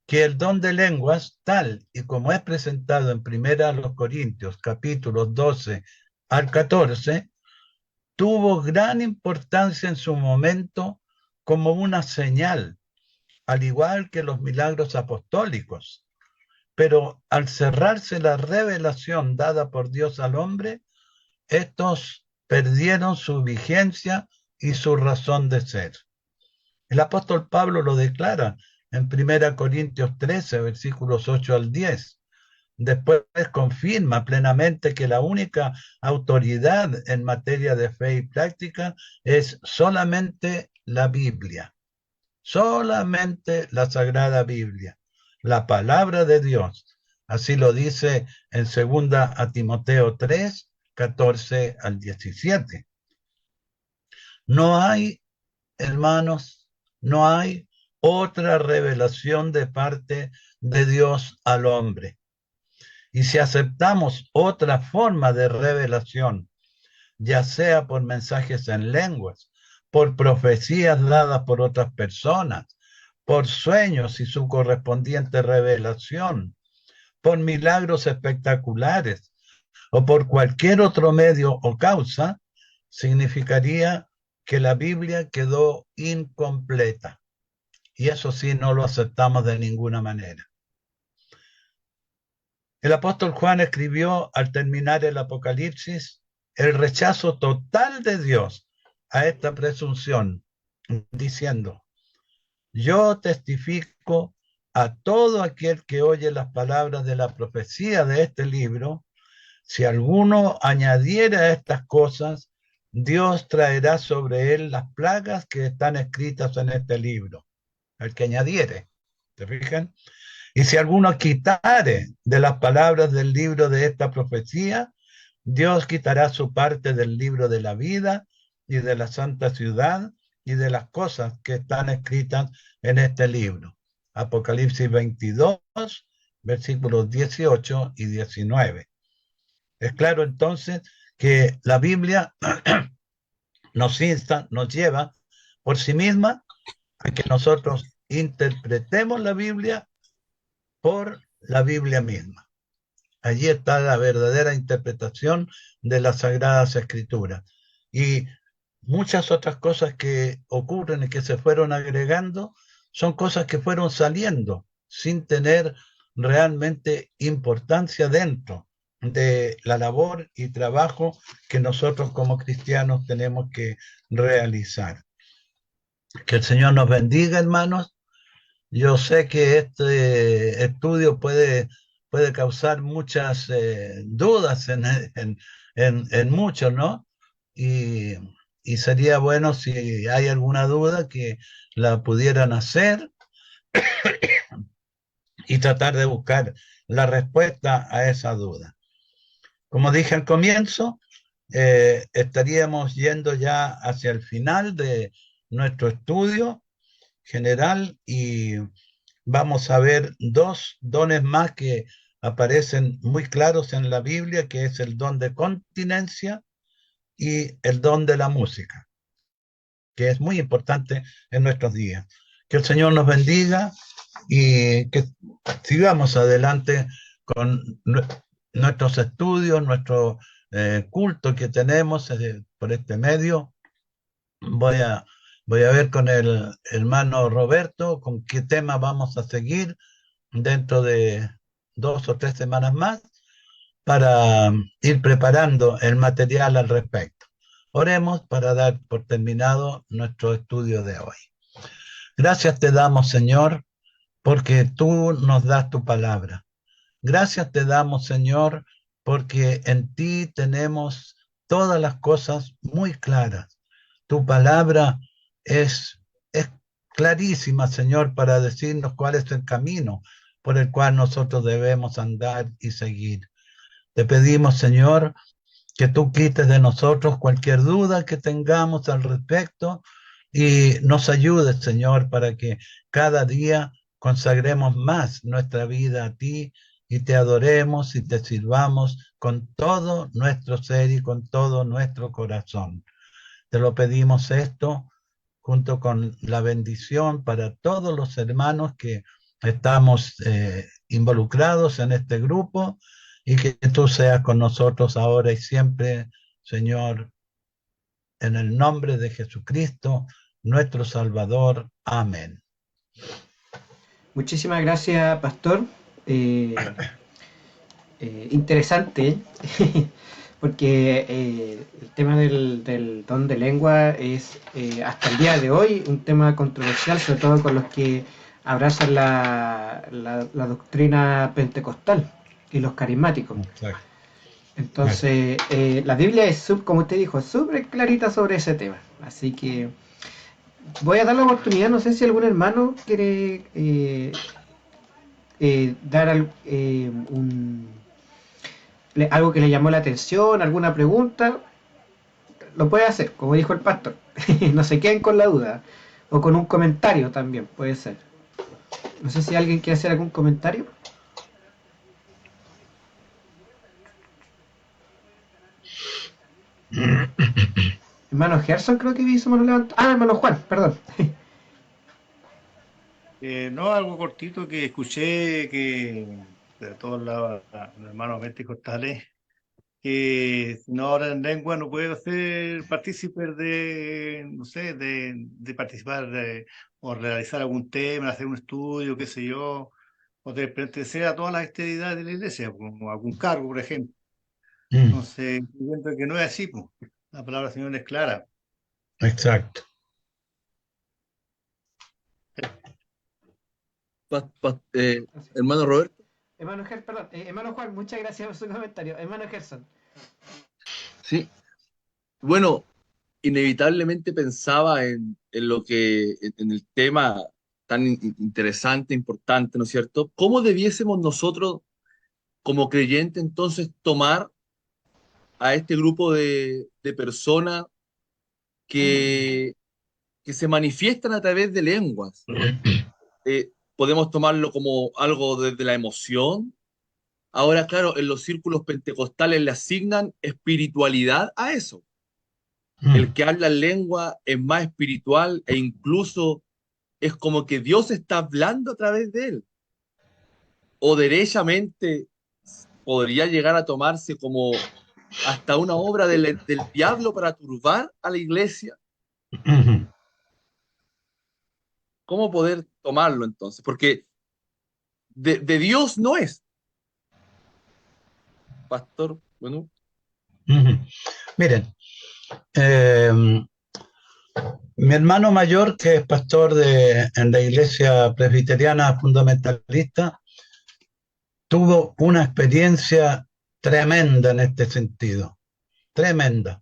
que el don de lenguas, tal y como es presentado en Primera a los Corintios, capítulos 12 al 14, tuvo gran importancia en su momento como una señal, al igual que los milagros apostólicos. Pero al cerrarse la revelación dada por Dios al hombre, estos perdieron su vigencia y su razón de ser. El apóstol Pablo lo declara en 1 Corintios 13, versículos 8 al 10. Después confirma plenamente que la única autoridad en materia de fe y práctica es solamente la Biblia, solamente la Sagrada Biblia, la palabra de Dios. Así lo dice en 2 a Timoteo 3, 14 al 17. No hay, hermanos, no hay otra revelación de parte de Dios al hombre. Y si aceptamos otra forma de revelación, ya sea por mensajes en lenguas, por profecías dadas por otras personas, por sueños y su correspondiente revelación, por milagros espectaculares o por cualquier otro medio o causa, significaría que la Biblia quedó incompleta. Y eso sí, no lo aceptamos de ninguna manera. El apóstol Juan escribió al terminar el Apocalipsis el rechazo total de Dios a esta presunción, diciendo: yo testifico a todo aquel que oye las palabras de la profecía de este libro, si alguno añadiera a estas cosas, Dios traerá sobre él las plagas que están escritas en este libro. El que añadiere, ¿se fijan? Y si alguno quitare de las palabras del libro de esta profecía, Dios quitará su parte del libro de la vida y de la santa ciudad y de las cosas que están escritas en este libro. Apocalipsis 22, versículos 18 y 19. Es claro entonces que la Biblia nos insta, nos lleva por sí misma a que nosotros interpretemos la Biblia por la Biblia misma. Allí está la verdadera interpretación de las Sagradas Escrituras. Y muchas otras cosas que ocurren y que se fueron agregando son cosas que fueron saliendo sin tener realmente importancia dentro de la labor y trabajo que nosotros como cristianos tenemos que realizar. Que el Señor nos bendiga, hermanos. Yo sé que este estudio puede causar muchas dudas en muchos, ¿no? Y sería bueno si hay alguna duda que la pudieran hacer y tratar de buscar la respuesta a esa duda. Como dije al comienzo, estaríamos yendo ya hacia el final de nuestro estudio general y vamos a ver dos dones más que aparecen muy claros en la Biblia, que es el don de continencia y el don de la música, que es muy importante en nuestros días. Que el Señor nos bendiga y que sigamos adelante con nuestros estudios, nuestro culto que tenemos por este medio. Voy a ver con el hermano Roberto con qué tema vamos a seguir dentro de 2 o 3 semanas más para ir preparando el material al respecto. Oremos para dar por terminado nuestro estudio de hoy. Gracias te damos, Señor, porque tú nos das tu palabra. Gracias te damos, Señor, porque en ti tenemos todas las cosas muy claras. Tu palabra es clarísima, Señor, para decirnos cuál es el camino por el cual nosotros debemos andar y seguir. Te pedimos, Señor, que tú quites de nosotros cualquier duda que tengamos al respecto y nos ayudes, Señor, para que cada día consagremos más nuestra vida a ti y te adoremos y te sirvamos con todo nuestro ser y con todo nuestro corazón. Te lo pedimos esto junto con la bendición para todos los hermanos que estamos involucrados en este grupo y que tú seas con nosotros ahora y siempre, Señor, en el nombre de Jesucristo, nuestro Salvador. Amén. Muchísimas gracias, pastor. Interesante, porque el tema del don de lengua es hasta el día de hoy un tema controversial, sobre todo con los que abrazan la doctrina pentecostal y los carismáticos. Exacto. Entonces, la Biblia es, como usted dijo, súper clarita sobre ese tema. Así que voy a dar la oportunidad, no sé si algún hermano quiere dar algo que le llamó la atención, alguna pregunta, lo puede hacer, como dijo el pastor. No se queden con la duda. O con un comentario también, puede ser. No sé si alguien quiere hacer algún comentario. Hermano Gerson creo que vi su mano levantada. Ah, hermano Juan, perdón. No, algo cortito que escuché que de todos los hermanos pentecostales, que si no hablan en lengua no puede ser partícipe de, no sé, de participar o realizar algún tema, hacer un estudio, qué sé yo, o de pertenecer a todas las actividades de la iglesia, como algún cargo, por ejemplo. Entonces, yo que no es así, pues. La palabra del Señor es clara. Exacto. Hermano Roberto. Hermano Juan, muchas gracias por su comentario. Hermano Gerson. Sí, bueno, inevitablemente pensaba en el tema tan interesante, importante, ¿no es cierto? ¿Cómo debiésemos nosotros, como creyentes, entonces tomar a este grupo de personas que, que se manifiestan a través de lenguas? ¿Podemos tomarlo como algo desde la emoción? Ahora, claro, en los círculos pentecostales le asignan espiritualidad a eso. El que habla lengua es más espiritual e incluso es como que Dios está hablando a través de él. O derechamente podría llegar a tomarse como hasta una obra del diablo para turbar a la iglesia. ¿Cómo poder tomarlo entonces? Porque de Dios no es, pastor. Bueno, Miren, mi hermano mayor, que es pastor en la iglesia presbiteriana fundamentalista, tuvo una experiencia tremenda en este sentido, tremenda.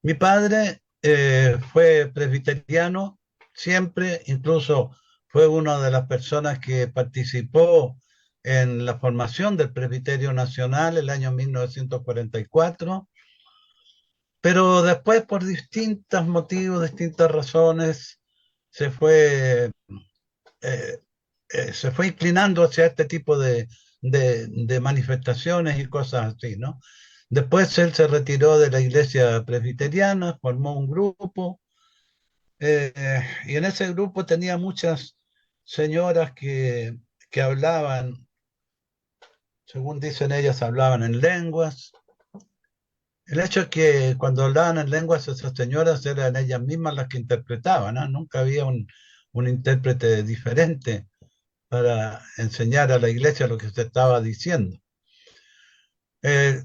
Mi padre fue presbiteriano siempre, incluso fue una de las personas que participó en la formación del Presbiterio Nacional el año 1944, pero después por distintos motivos, distintas razones, se fue, eh, se fue inclinando hacia este tipo de manifestaciones y cosas así, ¿no? Después él se retiró de la iglesia presbiteriana, formó un grupo, y en ese grupo tenía muchas señoras que hablaban, según dicen ellas, hablaban en lenguas. El hecho es que cuando hablaban en lenguas esas señoras eran ellas mismas las que interpretaban, ¿no? Nunca había un intérprete diferente para enseñar a la iglesia lo que se estaba diciendo.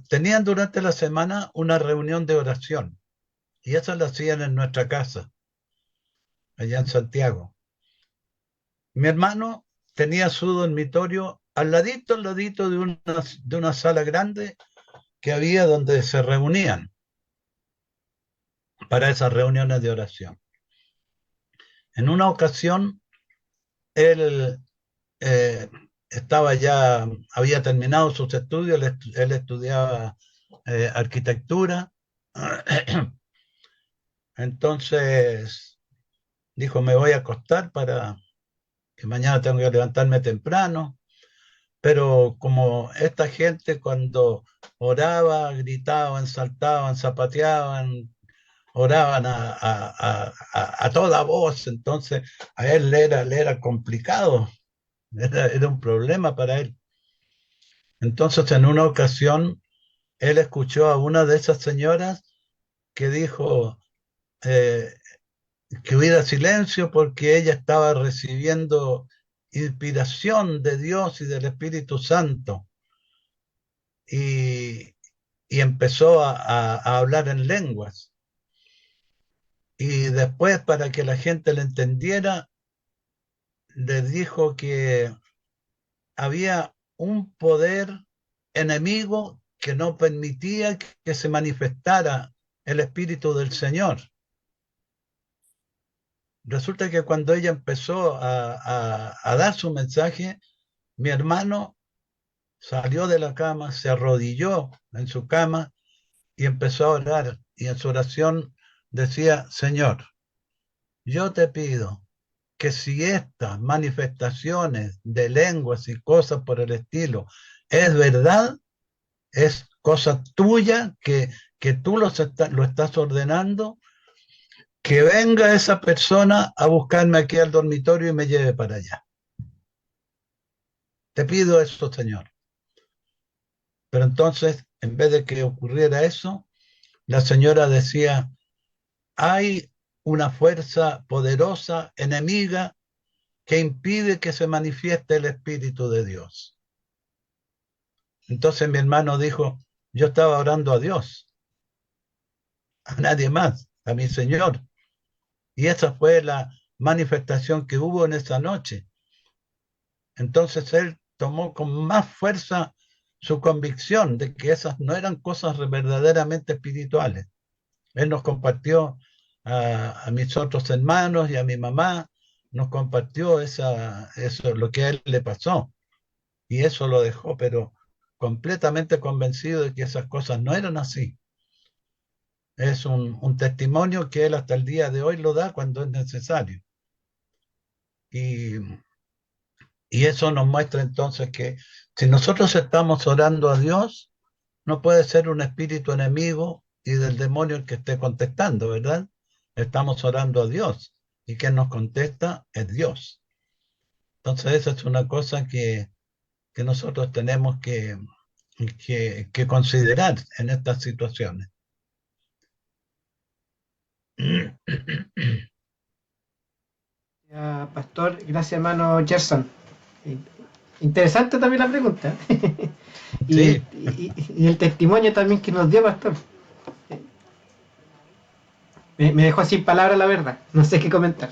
Tenían durante la semana una reunión de oración y eso lo hacían en nuestra casa, allá en Santiago. Mi hermano tenía su dormitorio al ladito de una sala grande que había donde se reunían para esas reuniones de oración. En una ocasión, él había terminado sus estudios, él estudiaba arquitectura. Entonces dijo, me voy a acostar para que mañana tengo que levantarme temprano. Pero como esta gente cuando oraba, gritaban, saltaban, zapateaban, oraban a toda voz, entonces a él le era complicado, era un problema para él. Entonces en una ocasión él escuchó a una de esas señoras que dijo eh, que hubiera silencio porque ella estaba recibiendo inspiración de Dios y del Espíritu Santo. Y, y empezó a hablar en lenguas. Y después, para que la gente le entendiera, les dijo que había un poder enemigo que no permitía que se manifestara el Espíritu del Señor. Resulta que cuando ella empezó a dar su mensaje, mi hermano salió de la cama, se arrodilló en su cama y empezó a orar. Y en su oración decía, Señor, yo te pido que si estas manifestaciones de lenguas y cosas por el estilo es verdad, es cosa tuya, que tú lo estás ordenando, que venga esa persona a buscarme aquí al dormitorio y me lleve para allá. Te pido eso, Señor. Pero entonces, en vez de que ocurriera eso, la señora decía, hay una fuerza poderosa, enemiga, que impide que se manifieste el Espíritu de Dios. Entonces mi hermano dijo, yo estaba orando a Dios, a nadie más, a mi Señor. Y esa fue la manifestación que hubo en esa noche. Entonces él tomó con más fuerza su convicción de que esas no eran cosas verdaderamente espirituales. Él nos compartió a mis otros hermanos y a mi mamá, nos compartió eso, lo que a él le pasó. Y eso lo dejó, pero completamente convencido de que esas cosas no eran así. Es un testimonio que él hasta el día de hoy lo da cuando es necesario. Y, y eso nos muestra entonces que si nosotros estamos orando a Dios, no puede ser un espíritu enemigo y del demonio el que esté contestando, ¿verdad? Estamos orando a Dios y quien nos contesta es Dios. Entonces esa es una cosa que nosotros tenemos que considerar en estas situaciones. Pastor, gracias hermano Gerson. Interesante también la pregunta. y, Sí. y el testimonio también que nos dio, pastor. Me dejó sin palabras, la verdad. No sé qué comentar.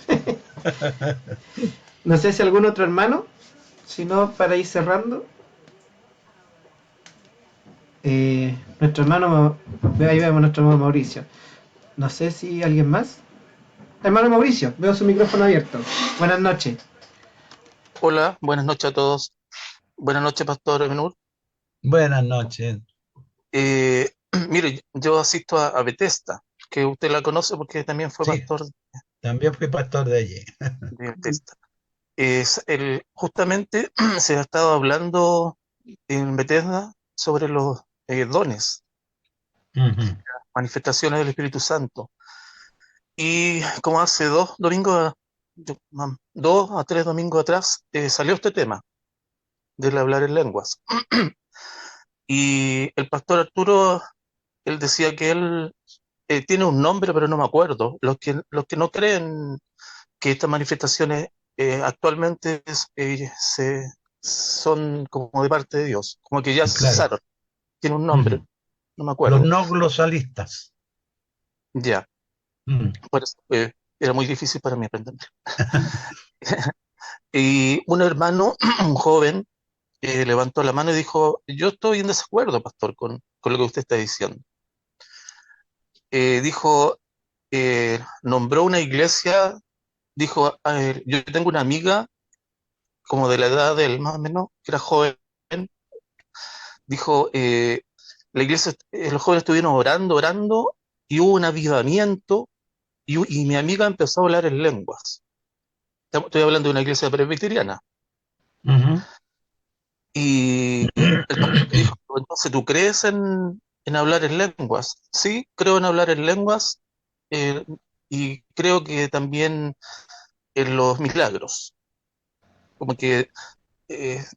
No sé si algún otro hermano, si no, para ir cerrando. Nuestro hermano, ahí vemos nuestro hermano Mauricio. No sé si alguien más. Hermano Mauricio, veo su micrófono abierto. Buenas noches. Hola, buenas noches a todos. Buenas noches, Pastor Benur. Buenas noches. Mire, yo asisto a Bethesda, que usted la conoce porque también fue Sí, pastor también fui pastor de allí. de Bethesda. Justamente se ha estado hablando en Bethesda sobre los dones, Ujú. manifestaciones del Espíritu Santo. Y como hace 2 a 3 domingos atrás, salió este tema del hablar en lenguas. Y el pastor Arturo, él decía que él tiene un nombre, pero no me acuerdo. Los que no creen que estas manifestaciones actualmente son como de parte de Dios, como que ya Claro. cesaron. Tiene un nombre, Ujú. no me Los acuerdo. no glosalistas. Ya, por eso, era muy difícil para mí aprender. Y un hermano, un joven, levantó la mano y dijo, yo estoy en desacuerdo, pastor, con lo que usted está diciendo. Dijo, nombró una iglesia, dijo, yo tengo una amiga como de la edad de él, más o menos, que era joven, dijo, la iglesia, los jóvenes estuvieron orando, y hubo un avivamiento, y mi amiga empezó a hablar en lenguas. Estoy hablando de una iglesia presbiteriana. Ujú. Y el pastor le dijo, entonces, ¿tú crees en hablar en lenguas? Sí, creo en hablar en lenguas, y creo que también en los milagros. Como que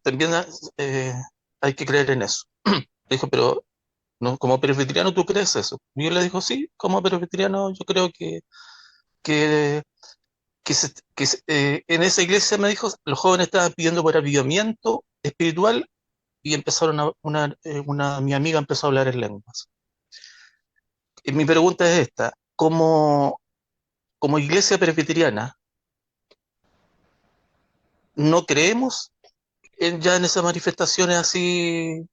también hay que creer en eso. Dijo, pero no, como presbiteriano, ¿tú crees eso? Y yo le dijo, sí, como presbiteriano yo creo que, en esa iglesia, me dijo, los jóvenes estaban pidiendo por avivamiento espiritual y empezaron mi amiga empezó a hablar en lenguas. Y mi pregunta es esta, como iglesia presbiteriana, ¿no creemos ya en esas manifestaciones así,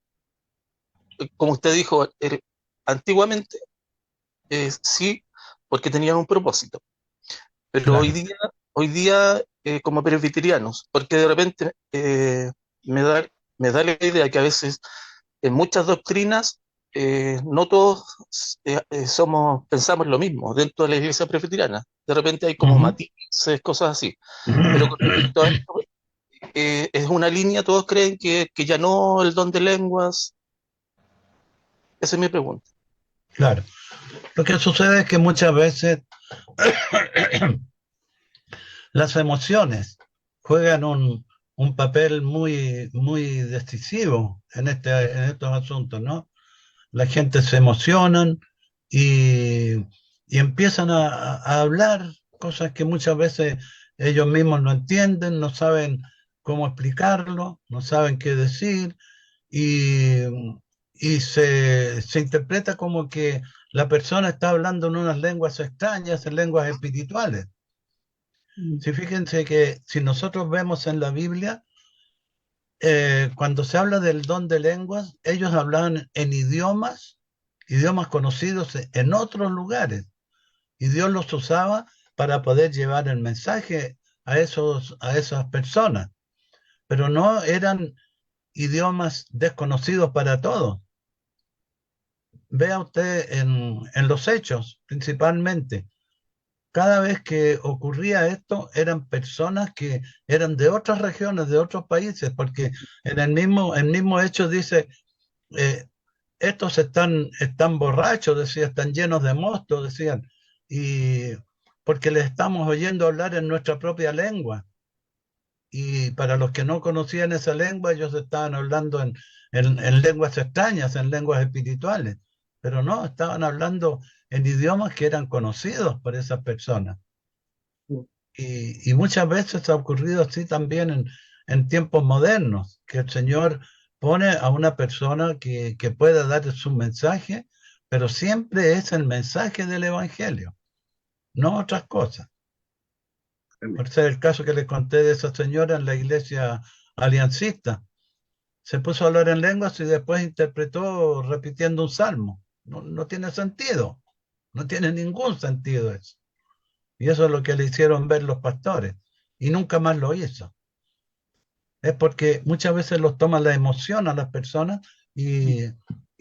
como usted dijo, antiguamente? Sí, porque tenían un propósito. Pero Claro. hoy día como presbiterianos, porque de repente me da, me da la idea que a veces en muchas doctrinas no todos pensamos lo mismo dentro de la iglesia presbiteriana. De repente hay como Ujú. matices, cosas así. Pero con respecto a esto, es una línea, todos creen que ya no el don de lenguas. Esa es mi pregunta. Claro. Lo que sucede es que muchas veces las emociones juegan un papel muy decisivo en estos asuntos, ¿no? La gente se emocionan y, y empiezan a hablar cosas que muchas veces ellos mismos no entienden, no saben cómo explicarlo, no saben qué decir y, y se interpreta como que la persona está hablando en unas lenguas extrañas, en lenguas espirituales. Si fíjense que si nosotros vemos en la Biblia, cuando se habla del don de lenguas, ellos hablaban en idiomas conocidos en otros lugares, y Dios los usaba para poder llevar el mensaje a esas personas, pero no eran idiomas desconocidos para todos. Vea usted en los hechos, principalmente. Cada vez que ocurría esto, eran personas que eran de otras regiones, de otros países, porque en el mismo hecho dice, eh, estos están borrachos, decía, están llenos de mosto, decían, y porque les estamos oyendo hablar en nuestra propia lengua. Y para los que no conocían esa lengua, ellos estaban hablando en lenguas extrañas, en lenguas espirituales, pero no, estaban hablando en idiomas que eran conocidos por esas personas. Y muchas veces ha ocurrido así también en tiempos modernos, que el Señor pone a una persona que pueda dar su mensaje, pero siempre es el mensaje del Evangelio, no otras cosas. Por ser el caso que les conté de esa señora en la iglesia aliancista. Se puso a hablar en lenguas y después interpretó repitiendo un salmo. No, no tiene sentido, no tiene ningún sentido eso. Y eso es lo que le hicieron ver los pastores. Y nunca más lo hizo. Es porque muchas veces los toma la emoción a las personas y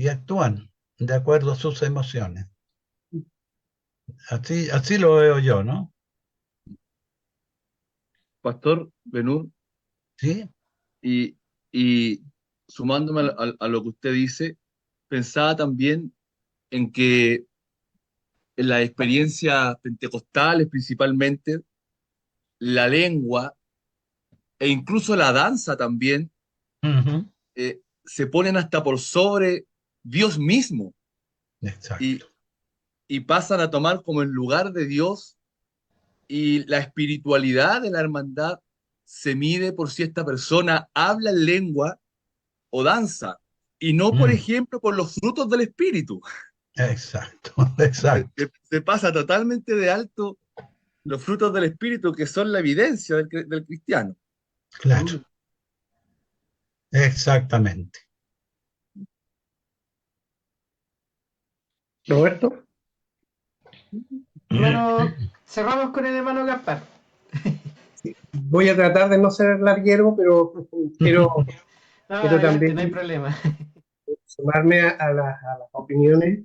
actúan de acuerdo a sus emociones. Así lo veo yo, ¿no? Pastor Benur, Sí. y, y sumándome a lo que usted dice, pensaba también en que en las experiencias pentecostales principalmente, la lengua e incluso la danza también Ujú. se ponen hasta por sobre Dios mismo y, Exacto. y pasan a tomar como el lugar de Dios, y la espiritualidad de la hermandad se mide por si esta persona habla en lengua o danza, y no, por Mm. ejemplo, por los frutos del espíritu. Exacto, exacto. Se pasa totalmente de alto los frutos del espíritu, que son la evidencia del cristiano. Claro, exactamente. Roberto, Hermano, cerramos con el hermano Gaspar. voy a tratar de no ser larguero, pero quiero, No, quiero adelante, no hay también problema. sumarme a las opiniones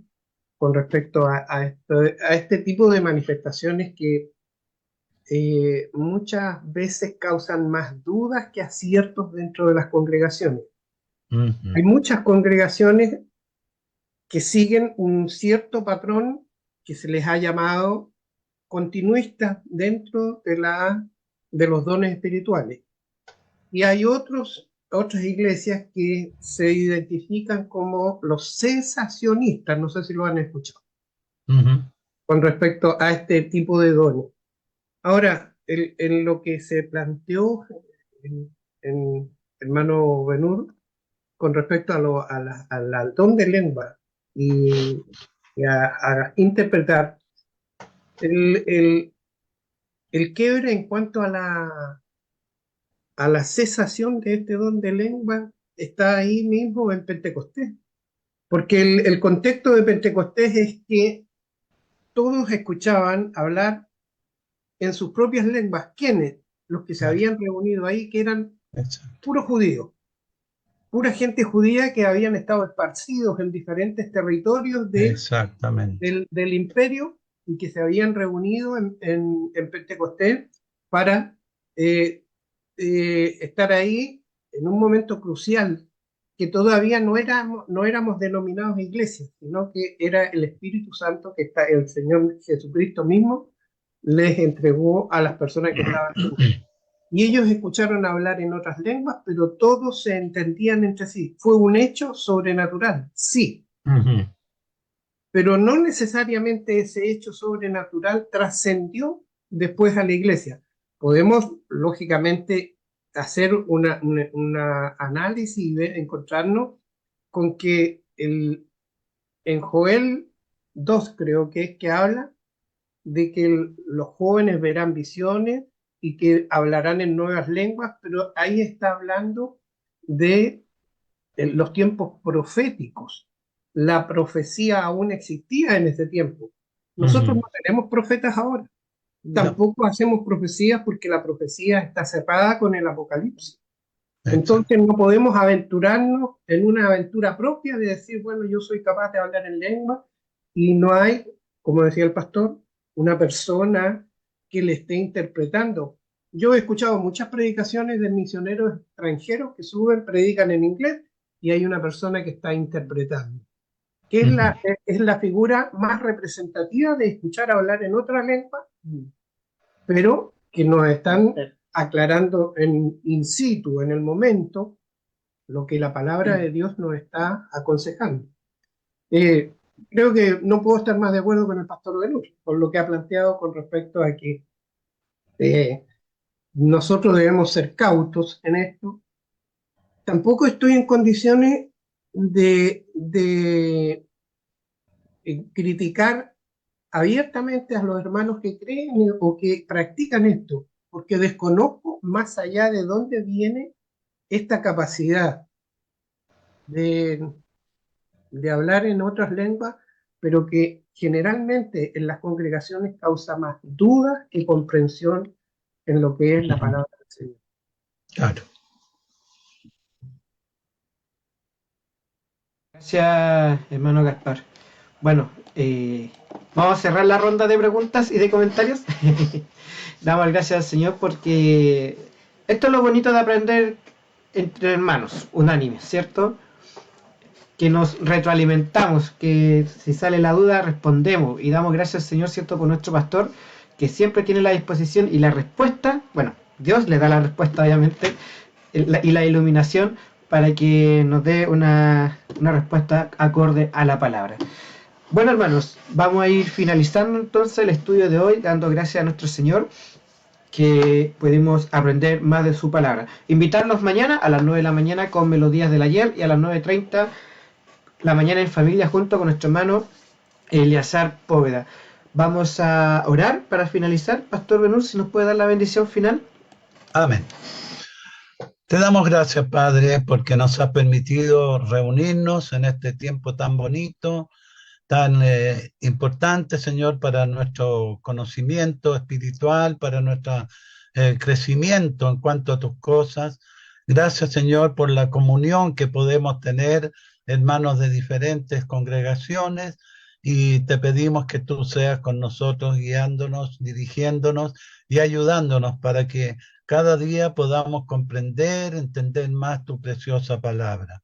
con respecto a este tipo de manifestaciones que muchas veces causan más dudas que aciertos dentro de las congregaciones. Ujú. Hay muchas congregaciones que siguen un cierto patrón que se les ha llamado continuistas dentro de los dones espirituales. Y hay otras iglesias que se identifican como los cesacionistas, no sé si lo han escuchado, Ujú. con respecto a este tipo de dones. Ahora, en lo que se planteó en hermano Benur, con respecto al don de lengua y, a interpretar, el, el, el quiebre en cuanto a la cesación de este don de lengua está ahí mismo en Pentecostés. Porque el contexto de Pentecostés es que todos escuchaban hablar en sus propias lenguas. ¿Quiénes? Los que se Claro, habían reunido ahí, que eran exacto. puros judíos. pura gente judía que habían estado esparcidos en diferentes territorios Exactamente. del imperio y que se habían reunido en Pentecostés para estar ahí en un momento crucial, que todavía no éramos denominados iglesias, sino que era el Espíritu Santo que el Señor Jesucristo mismo les entregó a las personas que estaban ahí. Y ellos escucharon hablar en otras lenguas, pero todos se entendían entre sí. Fue un hecho sobrenatural, sí, pero no necesariamente ese hecho sobrenatural trascendió después a la iglesia. Podemos, lógicamente, hacer una análisis y encontrarnos con que en Joel 2 creo que es que habla de que los jóvenes verán visiones y que hablarán en nuevas lenguas, pero ahí está hablando de los tiempos proféticos. La profecía aún existía en ese tiempo. Nosotros no tenemos profetas ahora. Tampoco hacemos profecías porque la profecía está separada con el Apocalipsis. Entonces no podemos aventurarnos en una aventura propia de decir, bueno, yo soy capaz de hablar en lengua, y no hay, como decía el pastor, una persona que le esté interpretando. Yo he escuchado muchas predicaciones de misioneros extranjeros que suben, predican en inglés, y hay una persona que está interpretando, que es la figura más representativa de escuchar hablar en otra lengua, pero que nos están aclarando in situ, en el momento, lo que la palabra de Dios nos está aconsejando. Creo que no puedo estar más de acuerdo con el pastor Benur, con lo que ha planteado con respecto a que nosotros debemos ser cautos en esto. Tampoco estoy en condiciones de criticar abiertamente a los hermanos que creen o que practican esto, porque desconozco más allá de dónde viene esta capacidad de hablar en otras lenguas, pero que generalmente en las congregaciones causa más dudas que comprensión en lo que es la palabra del Señor. Claro. Gracias, hermano Gaspar. Bueno, vamos a cerrar la ronda de preguntas y de comentarios. Damos gracias al Señor porque esto es lo bonito de aprender entre hermanos, unánimes, ¿cierto? Que nos retroalimentamos, que si sale la duda respondemos y damos gracias al Señor, ¿cierto? Por nuestro pastor, que siempre tiene la disposición y la respuesta, bueno, Dios le da la respuesta obviamente, y la iluminación para que nos dé una respuesta acorde a la palabra. Bueno, hermanos, vamos a ir finalizando entonces el estudio de hoy, dando gracias a nuestro Señor que pudimos aprender más de su palabra. Invitarlos mañana a las 9 de la mañana con Melodías del Ayer y a las 9:30 la mañana en familia junto con nuestro hermano Eleazar Póveda. Vamos a orar para finalizar. Pastor Benur, si nos puede dar la bendición final. Amén. Te damos gracias, Padre, porque nos has permitido reunirnos en este tiempo tan bonito, tan importante, Señor, para nuestro conocimiento espiritual, para nuestro crecimiento en cuanto a tus cosas. Gracias, Señor, por la comunión que podemos tener, hermanos de diferentes congregaciones, y te pedimos que tú seas con nosotros, guiándonos, dirigiéndonos y ayudándonos para que cada día podamos comprender, entender más tu preciosa palabra.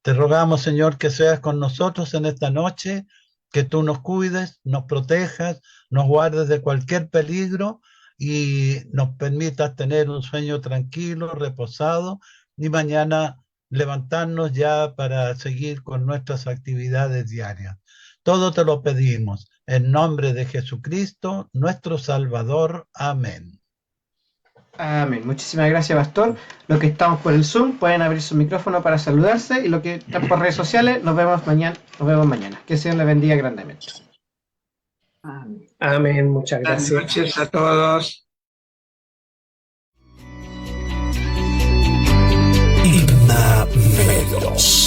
Te rogamos, Señor, que seas con nosotros en esta noche, que tú nos cuides, nos protejas, nos guardes de cualquier peligro y nos permitas tener un sueño tranquilo, reposado, y mañana levantarnos ya para seguir con nuestras actividades diarias. Todo te lo pedimos en nombre de Jesucristo, nuestro Salvador. Amén. Amén. Muchísimas gracias, pastor. Los que estamos por el Zoom pueden abrir su micrófono para saludarse, y los que están por redes sociales, nos vemos mañana. Que el Señor les bendiga grandemente. Amén. Amén. Muchas gracias. Buenas noches a todos. Ignameros.